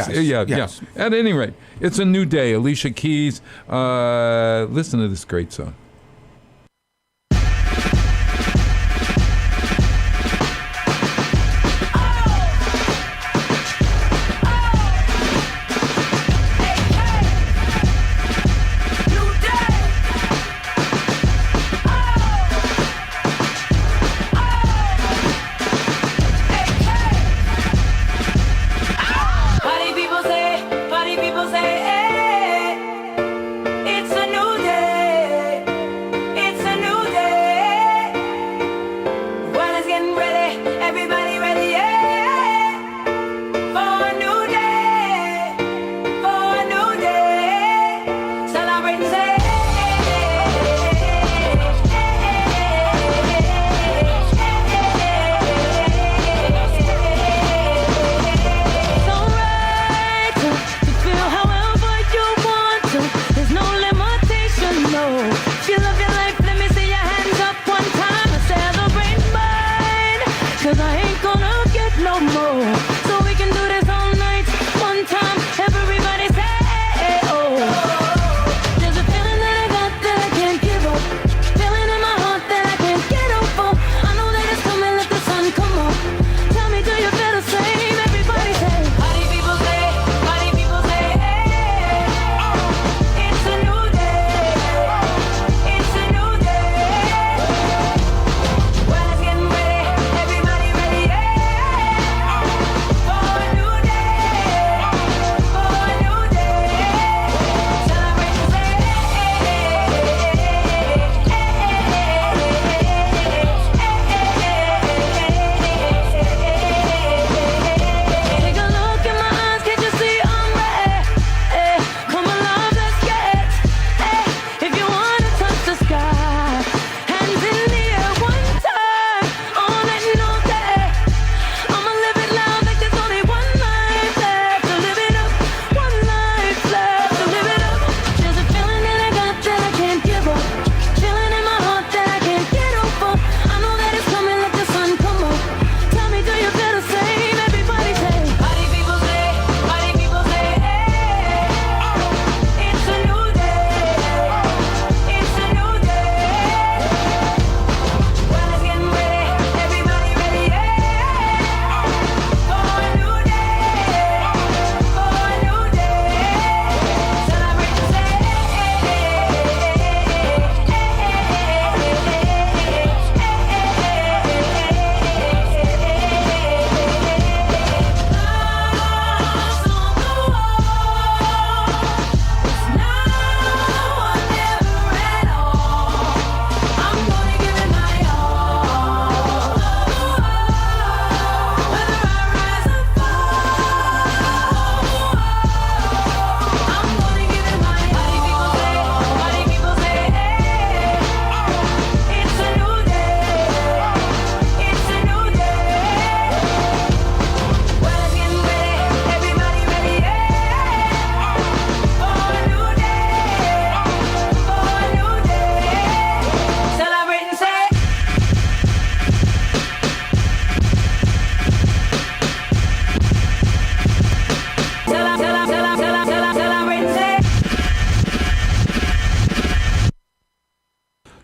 yes. Yeah. At any rate, it's a new day. Alicia Keys. Listen to this great song.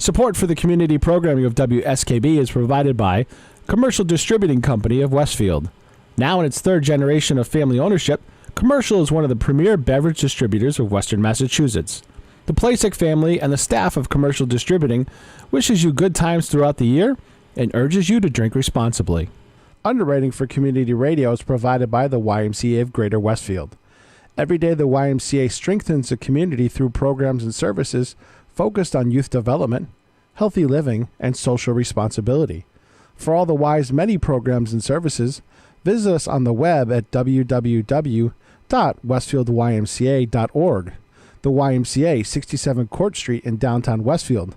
Support for the community programming of WSKB is provided by Commercial Distributing Company of Westfield. Now in its third generation of family ownership, Commercial is one of the premier beverage distributors of Western Massachusetts. The Plasek family and the staff of Commercial Distributing wishes you good times throughout the year and urges you to drink responsibly. Underwriting for community radio is provided by the YMCA of Greater Westfield. Every day, the YMCA strengthens the community through programs and services focused on youth development, healthy living, and social responsibility. For all the Y's many programs and services, visit us on the web at www.westfieldymca.org. The YMCA, 67 Court Street in downtown Westfield.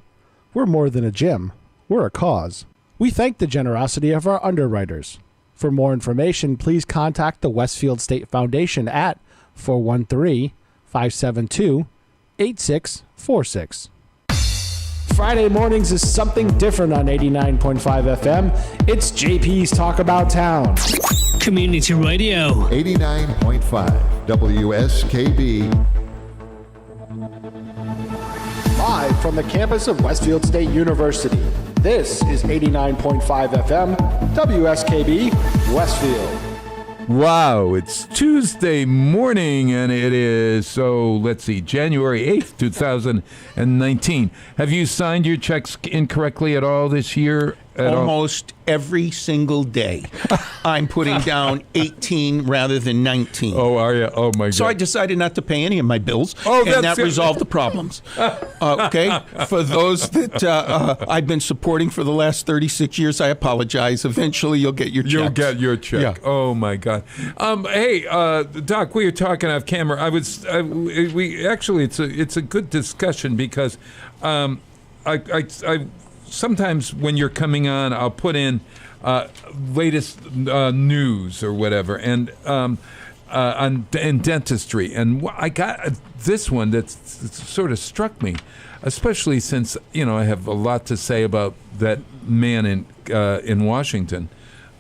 We're more than a gym. We're a cause. We thank the generosity of our underwriters. For more information, please contact the Westfield State Foundation at 413-572-8646. Friday mornings is something different on 89.5 FM. It's JP's Talk About Town. Community Radio. 89.5 WSKB. Live from the campus of Westfield State University, this is 89.5 FM, WSKB, Westfield. Wow, it's Tuesday morning, and it is, January 8th, 2019. Have you signed your checks incorrectly at all this year? Almost every single day. I'm putting down 18 rather than 19. Oh, are you? Oh, my God. So I decided not to pay any of my bills, and that resolved the problems. Okay? For those that I've been supporting for the last 36 years, I apologize. Eventually, you'll get your check. You'll get your check. Yeah. Oh, my God. Hey, Doc, we were talking off camera. It's a good discussion because I sometimes when you're coming on, I'll put in latest news or whatever, and in dentistry. And I got this one that sort of struck me, especially since I have a lot to say about that man in Washington.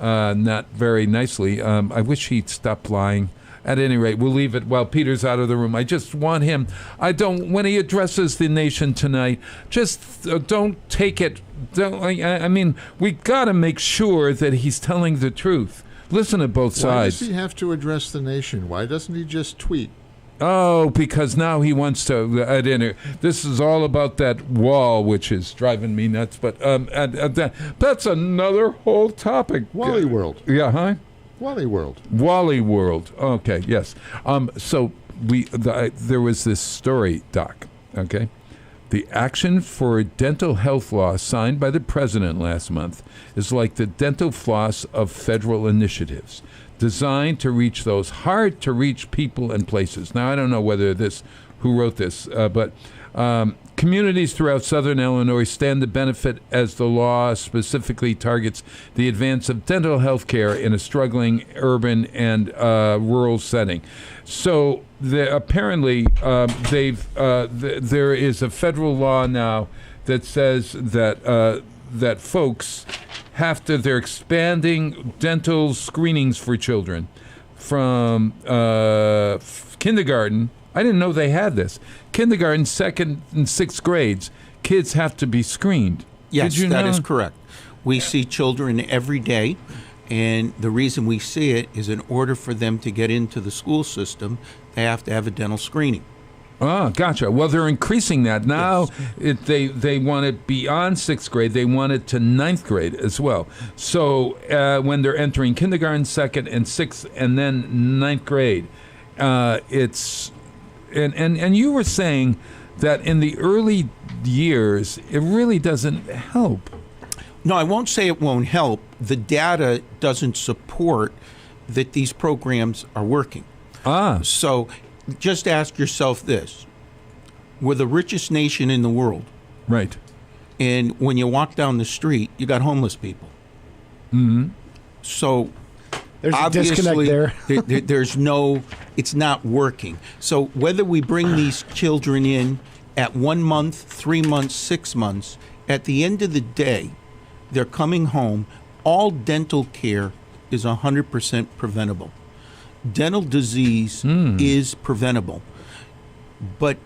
Not very nicely. I wish he'd stop lying. At any rate, we'll leave it while Peter's out of the room. I just want him. When he addresses the nation tonight, just don't take it. We got to make sure that he's telling the truth. Listen to both sides. Why does he have to address the nation? Why doesn't he just tweet? Oh, because now he wants to. This is all about that wall, which is driving me nuts. But that's another whole topic. Wally World. Yeah, huh? Wally World. Wally World. Okay, yes. So there was this story, Doc. Okay, the action for dental health law signed by the president last month is like the dental floss of federal initiatives, designed to reach those hard-to-reach people and places. Now, I don't know who wrote this, but communities throughout southern Illinois stand to benefit as the law specifically targets the advance of dental health care in a struggling urban and rural setting. So apparently there is a federal law now that says that folks they're expanding dental screenings for children from kindergarten. I didn't know they had this. Kindergarten, 2nd and 6th grades, kids have to be screened. Yes, Did you know? That is correct. We see children every day, and the reason we see it is in order for them to get into the school system, they have to have a dental screening. Oh, gotcha. Well, they're increasing that. Now Yes. they want it beyond 6th grade. They want it to 9th grade as well. So when they're entering kindergarten, 2nd and 6th, and then 9th grade, it's... And you were saying that in the early years, it really doesn't help. No, I won't say it won't help. The data doesn't support that these programs are working. So just ask yourself this. We're the richest nation in the world. Right. And when you walk down the street, you got homeless people. Mm-hmm. So there's a disconnect there. It's not working. So whether we bring these children in at 1 month, 3 months, 6 months, at the end of the day, they're coming home. All dental care is 100% preventable. Dental disease is preventable. But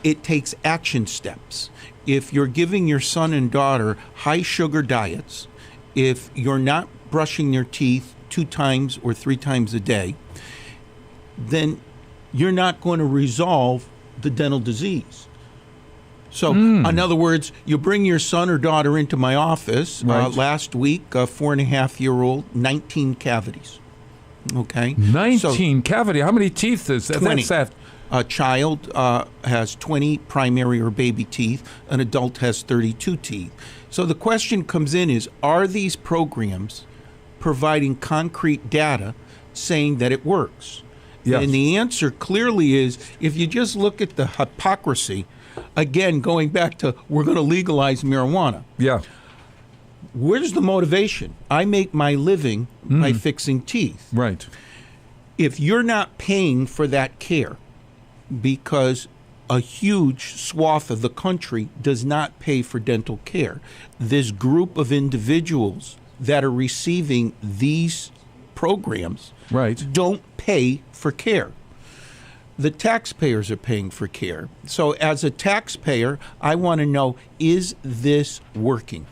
it takes action steps. If you're giving your son and daughter high sugar diets, if you're not brushing their teeth 2 times or 3 times a day, then you're not going to resolve the dental disease. So, in other words, you bring your son or daughter into my office. Last week, a 4.5-year-old, 19 cavities. Okay? 19 cavity. How many teeth is that? 20. That's A child has 20 primary or baby teeth. An adult has 32 teeth. So the question comes in is, are these programs providing concrete data saying that it works? Yes. And the answer clearly is, if you just look at the hypocrisy, again, going back to we're going to legalize marijuana. Yeah. Where's the motivation? I make my living by fixing teeth. Right. If you're not paying for that care, because a huge swath of the country does not pay for dental care, this group of individuals that are receiving these programs don't pay for care. The taxpayers are paying for care. So as a taxpayer, I want to know, is this working?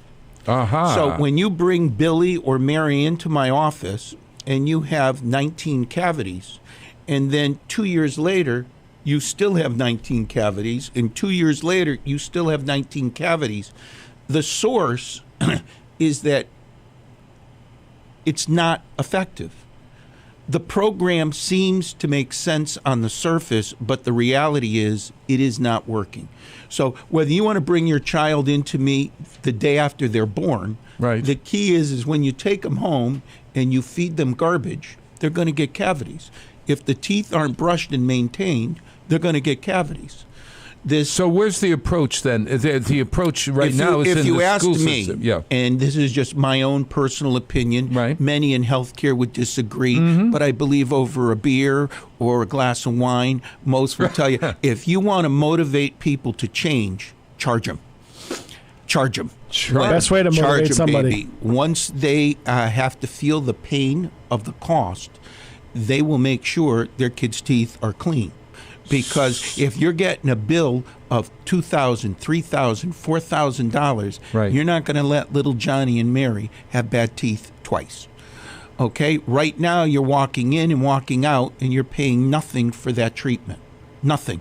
So when you bring Billy or Mary into my office and you have 19 cavities, and then 2 years later, you still have 19 cavities, and 2 years later, you still have 19 cavities, the source is that it's not effective. The program seems to make sense on the surface, but the reality is it is not working. So whether you want to bring your child into me the day after they're born, the key is when you take them home and you feed them garbage, they're going to get cavities. If the teeth aren't brushed and maintained, they're going to get cavities. So where's the approach then? The approach right now is in the school system. If you ask me, and this is just my own personal opinion, many in healthcare would disagree, but I believe over a beer or a glass of wine, most will tell you, if you want to motivate people to change, charge them. Charge them. Best way to motivate somebody. Baby. Once they have to feel the pain of the cost, they will make sure their kids' teeth are clean. Because if you're getting a bill of $2,000, $3,000, $4,000, you're not going to let little Johnny and Mary have bad teeth twice. Okay? Right now, you're walking in and walking out, and you're paying nothing for that treatment. Nothing.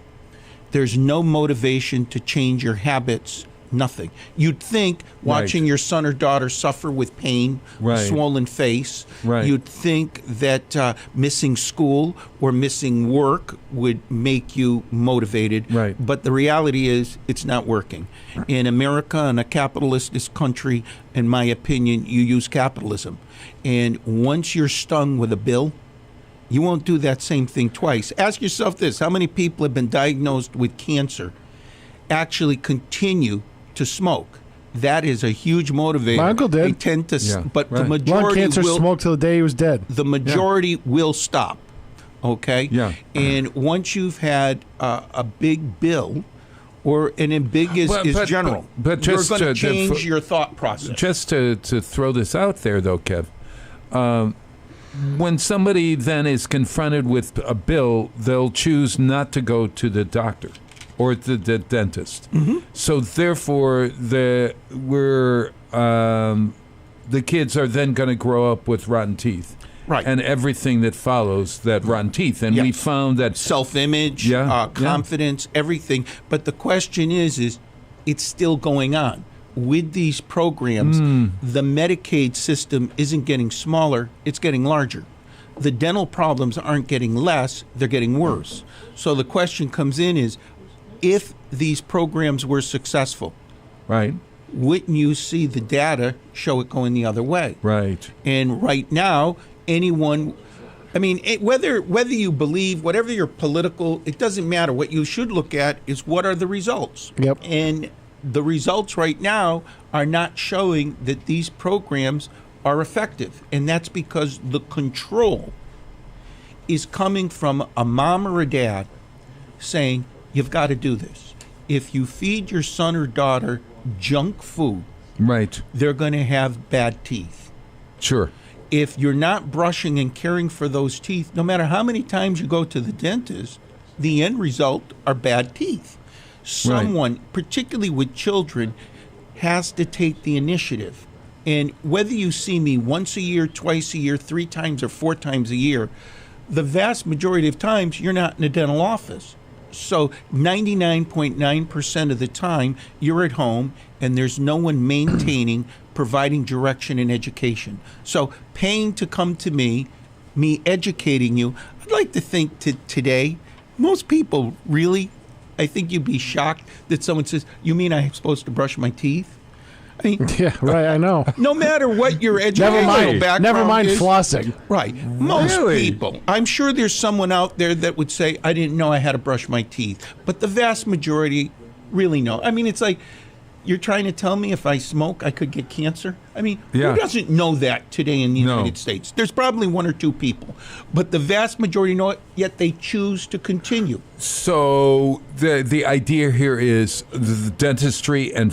There's no motivation to change your habits. Nothing. You'd think watching your son or daughter suffer with pain, swollen face, you'd think that missing school or missing work would make you motivated. But the reality is it's not working. In America, in a capitalist country, in my opinion, you use capitalism. And once you're stung with a bill, you won't do that same thing twice. Ask yourself this: how many people have been diagnosed with cancer actually continue to smoke? That is a huge motivator. My uncle did. They tend to, but the majority lung cancer will smoked till the day he was dead. The majority will stop. Okay. And once you've had a big bill, and big is general, but you're just going to change your thought process. Just to throw this out there, though, Kev. When somebody then is confronted with a bill, they'll choose not to go to the doctor or the dentist. So therefore, the kids are then going to grow up with rotten teeth. And everything that follows that rotten teeth. And we found that self-image, confidence, everything. But the question is it's still going on. With these programs, the Medicaid system isn't getting smaller, it's getting larger. The dental problems aren't getting less, they're getting worse. So the question comes in is, if these programs were successful, wouldn't you see the data show it going the other way? And right now, anyone, I mean, whether you believe, whatever your political, it doesn't matter. What you should look at is what are the results. And the results right now are not showing that these programs are effective. And that's because the control is coming from a mom or a dad saying, you've got to do this. If you feed your son or daughter junk food, they're going to have bad teeth. If you're not brushing and caring for those teeth, no matter how many times you go to the dentist, the end result are bad teeth. someone, particularly with children, has to take the initiative. And whether you see me once a year, twice a year, 3 times or 4 times a year, the vast majority of times you're not in a dental office. So 99.9% of the time you're at home and there's no one maintaining, providing direction and education. So paying to come to me educating you, I'd like to think today, most people really, I think you'd be shocked that someone says, "You mean I'm supposed to brush my teeth?" I mean, yeah, right. I know. No matter what your educational background never mind is, flossing. Right. Most people. I'm sure there's someone out there that would say, "I didn't know I had to brush my teeth," but the vast majority really know. I mean, it's like you're trying to tell me if I smoke, I could get cancer. I mean, who doesn't know that today in the United States? There's probably 1 or 2 people, but the vast majority know it. Yet they choose to continue. So the idea here is the dentistry and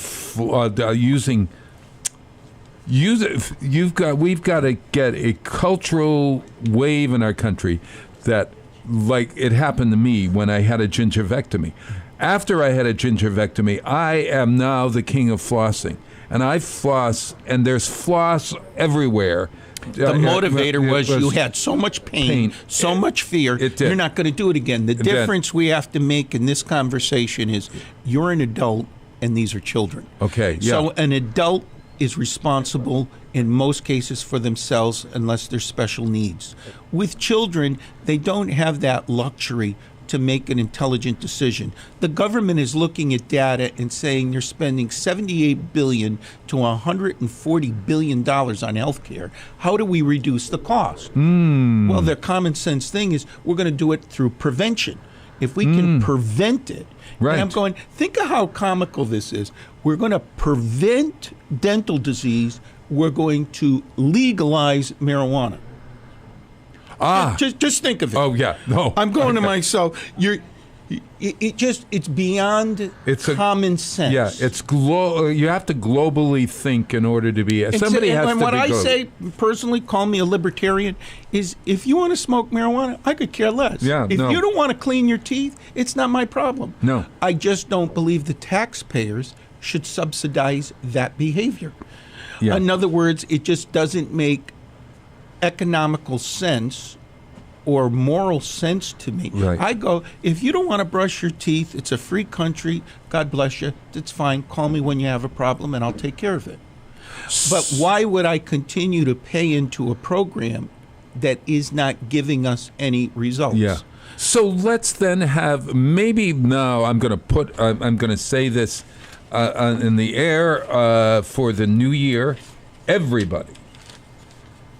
we've got to get a cultural wave in our country that, like it happened to me when I had a gingiviectomy. After I had a gingiviectomy, I am now the king of flossing, and I floss, and there's floss everywhere. The motivator was you had so much pain, so much fear, you're not going to do it again. The difference we have to make in this conversation is you're an adult and these are children. Okay, yeah. So an adult is responsible in most cases for themselves unless there's special needs. With children, they don't have that luxury to make an intelligent decision. The government is looking at data and saying they're spending $78 billion to $140 billion on health care. How do we reduce the cost? Well, their common sense thing is we're going to do it through prevention. If we can prevent it. Right. And I'm going, think of how comical this is. We're going to prevent dental disease. We're going to legalize marijuana. Just think of it. Oh yeah, no. I'm going to myself. It's beyond common sense. Yeah, you have to globally think in order to be. Somebody has to be. And what I say personally, call me a libertarian, is if you want to smoke marijuana, I could care less. Yeah, if you don't want to clean your teeth, it's not my problem. No, I just don't believe the taxpayers should subsidize that behavior. Yeah. In other words, it just doesn't make economical sense or moral sense to me. Right. I go, if you don't want to brush your teeth, it's a free country, God bless you, it's fine, call me when you have a problem and I'll take care of it. But why would I continue to pay into a program that is not giving us any results? Yeah. So let's then have, maybe now I'm going to say this in the air for the new year. Everybody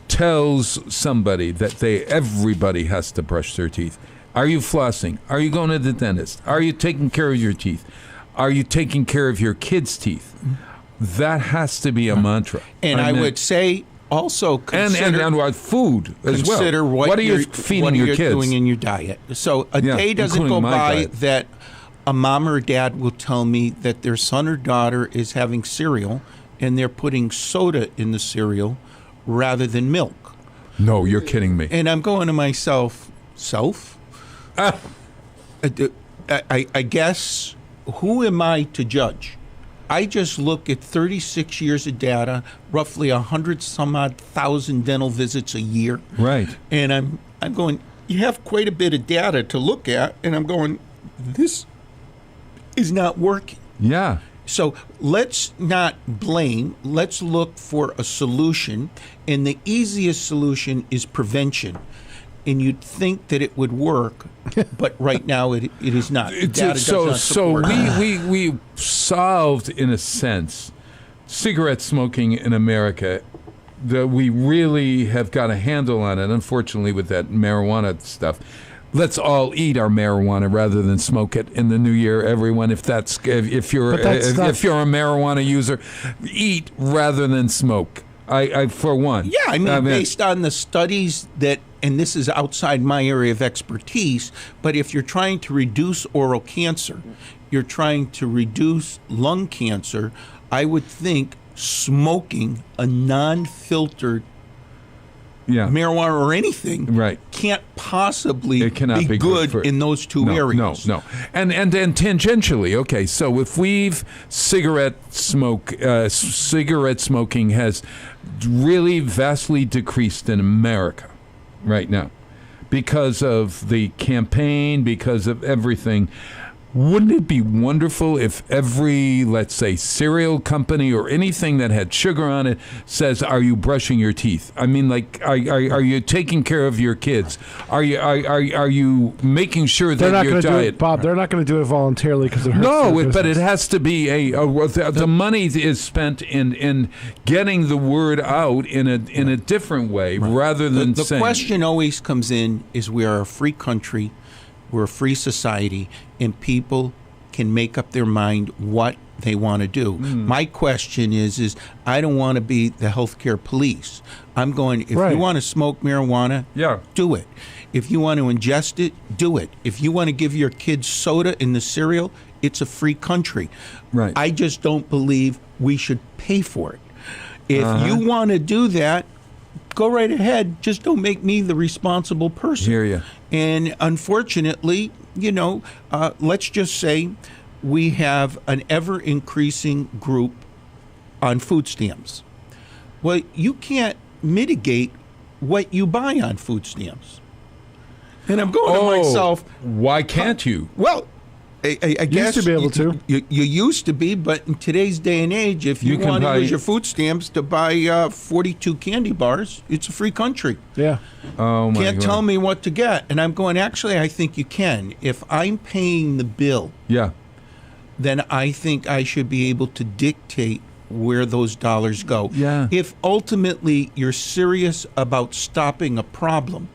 tells somebody that everybody has to brush their teeth. Are you flossing? Are you going to the dentist? Are you taking care of your teeth? Are you taking care of your kids' teeth? That has to be a mantra. And I would say also consider and food as well. Consider what are you feeding your kids? Doing in your diet. So a day doesn't go by that a mom or dad will tell me that their son or daughter is having cereal and they're putting soda in the cereal rather than milk. No, you're kidding me. And I'm going to myself, I guess, who am I to judge? I just look at 36 years of data, roughly 100,000 dental visits a year. Right. And I'm going, you have quite a bit of data to look at, and I'm going, this is not working. Yeah. So let's not blame. Let's look for a solution. And the easiest solution is prevention. And you'd think that it would work, but right now it is not. Data does not support it. we solved, in a sense, cigarette smoking in America. We really have got a handle on it, unfortunately, with that marijuana stuff. Let's all eat our marijuana rather than smoke it in the new year, everyone. If you're a marijuana user, eat rather than smoke. I for one. Yeah, I mean, based on the studies that, and this is outside my area of expertise, but if you're trying to reduce oral cancer, you're trying to reduce lung cancer, I would think smoking a non-filtered marijuana or anything, can't possibly be good in those two areas. No. And tangentially, okay, so if cigarette smoking has really vastly decreased in America right now because of the campaign, because of everything. Wouldn't it be wonderful if every, let's say, cereal company or anything that had sugar on it says, "Are you brushing your teeth?" I mean, like, are you taking care of your kids? Are you making sure that your diet? Bob, they're not going to do it voluntarily because it hurts their business. But it has to be the money is spent in getting the word out in a different way rather than the saying. The question always comes in is we are a free country. We're a free society, and people can make up their mind what they want to do. My question is I don't want to be the healthcare police. I'm going, if you want to smoke marijuana, do it. If you want to ingest it, do it. If you want to give your kids soda in the cereal, it's a free country. Right. I just don't believe we should pay for it. If you want to do that, go right ahead. Just don't make me the responsible person. Hear you. And unfortunately, let's just say we have an ever-increasing group on food stamps. Well, you can't mitigate what you buy on food stamps. And I'm going to myself, why can't you? Well, I guess used to be able to. You used to be, but in today's day and age, if you want to use your food stamps to buy 42 candy bars, it's a free country. Yeah. Oh my Can't God. tell me what to get. And I'm going, actually, I think you can. If I'm paying the bill, then I think I should be able to dictate where those dollars go. Yeah. If ultimately you're serious about stopping a problem,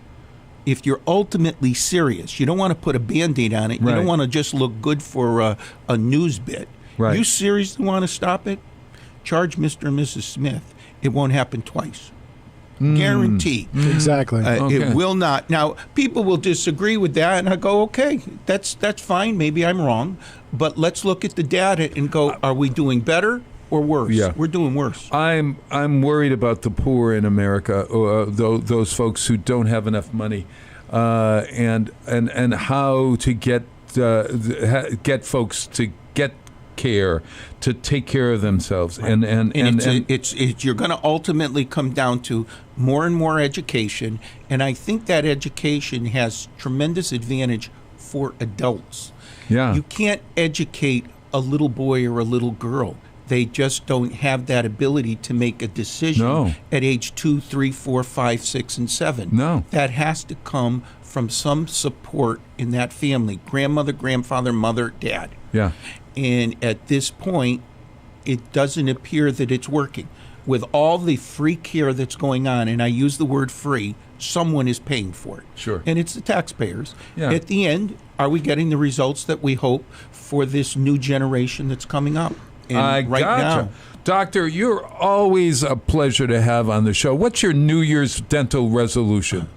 if you're ultimately serious, you don't want to put a Band-Aid on it. You don't want to just look good for a news bit. Right. You seriously want to stop it? Charge Mr. and Mrs. Smith. It won't happen twice. Guarantee. Exactly. It will not. Now, people will disagree with that, and I go, okay, that's fine. Maybe I'm wrong. But let's look at the data and go, are we doing better or worse? Yeah. We're doing worse. I'm worried about the poor in America, those folks who don't have enough money, and how to get folks to get care, to take care of themselves, and you're going to ultimately come down to more and more education, and I think that education has tremendous advantage for adults. Yeah. You can't educate a little boy or a little girl. They just don't have that ability to make a decision at age 2, 3, 4, 5, 6, and 7. No. That has to come from some support in that family. Grandmother, grandfather, mother, dad. Yeah. And at this point, it doesn't appear that it's working. With all the free care that's going on, and I use the word free, someone is paying for it. Sure. And it's the taxpayers. Yeah. At the end, are we getting the results that we hope for this new generation that's coming up? And now, Doctor, you're always a pleasure to have on the show. What's your New Year's dental resolution?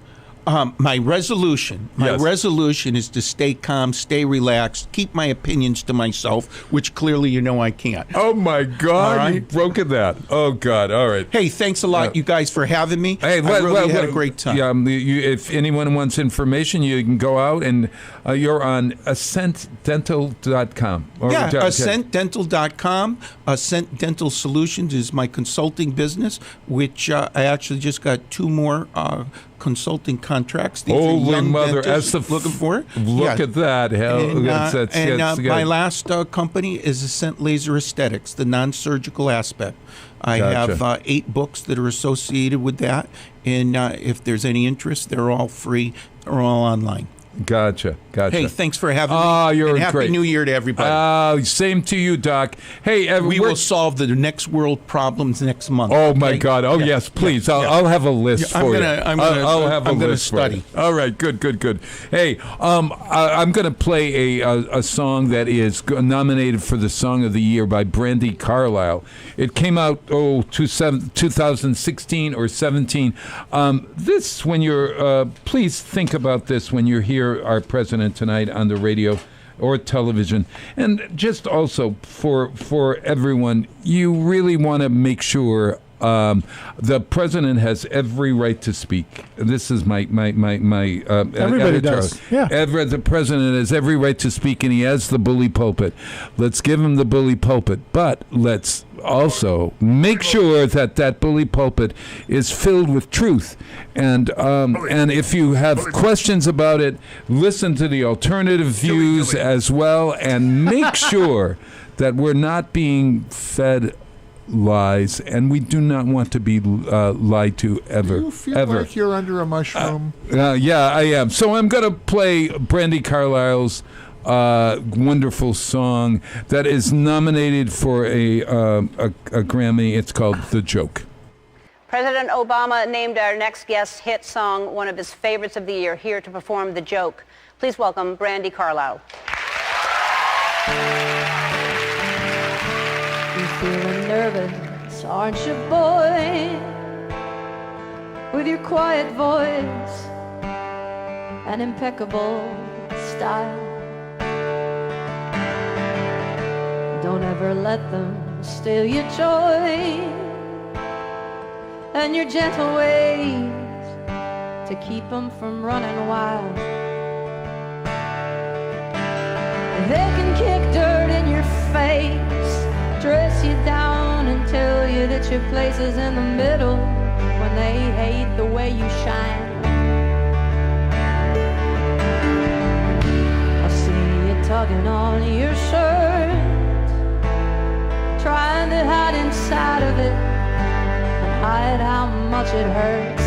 My resolution is to stay calm, stay relaxed, keep my opinions to myself, which clearly you know I can't. Oh, my God. Right. You've broken that. Oh, God. All right. Hey, thanks a lot, you guys, for having me. Hey, I really had a great time. Yeah, if anyone wants information, you can go out and you're on AscentDental.com. AscentDental.com. Ascent Dental Solutions is my consulting business, which I actually just got 2 more consulting contracts. These Holy are young mother, dentists looking for. Look at that. Hell, My last company is Ascent Laser Aesthetics, the non-surgical aspect. I have 8 books that are associated with that, and if there's any interest, they're all free or all online. Gotcha. Hey, thanks for having me. You're and Happy great. New Year to everybody. Same to you, Doc. Hey, we will solve the next world problems next month. Oh my God! Oh yes, please. I'll have a list for you. I'll have a list study. For you. All right, good. Hey, I'm going to play a song that is nominated for the Song of the Year by Brandi Carlile. It came out 2016 or 17. This, when you're please think about this when you're here. Our president tonight on the radio or television, and just also for everyone, you really want to make sure The president has every right to speak. This is my Everybody editorial. does. Yeah. The president has every right to speak, and he has the bully pulpit. Let's give him the bully pulpit, but let's also make sure that that bully pulpit is filled with truth. And if you have questions about it, listen to the alternative views as well, and make sure that we're not being fed lies, and we do not want to be lied to ever. Do you feel like you're under a mushroom? Yeah, I am. So I'm going to play Brandi Carlile's wonderful song that is nominated for a Grammy. It's called "The Joke." President Obama named our next guest's hit song one of his favorites of the year. Here to perform "The Joke," please welcome Brandi Carlile. You feeling nervous, aren't you, boy? With your quiet voice and impeccable style. Don't ever let them steal your joy and your gentle ways to keep them from running wild. They can kick dirt in your face, dress you down and tell you that your place is in the middle when they hate the way you shine. I see you tugging on your shirt, trying to hide inside of it and hide how much it hurts.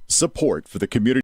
Support for the community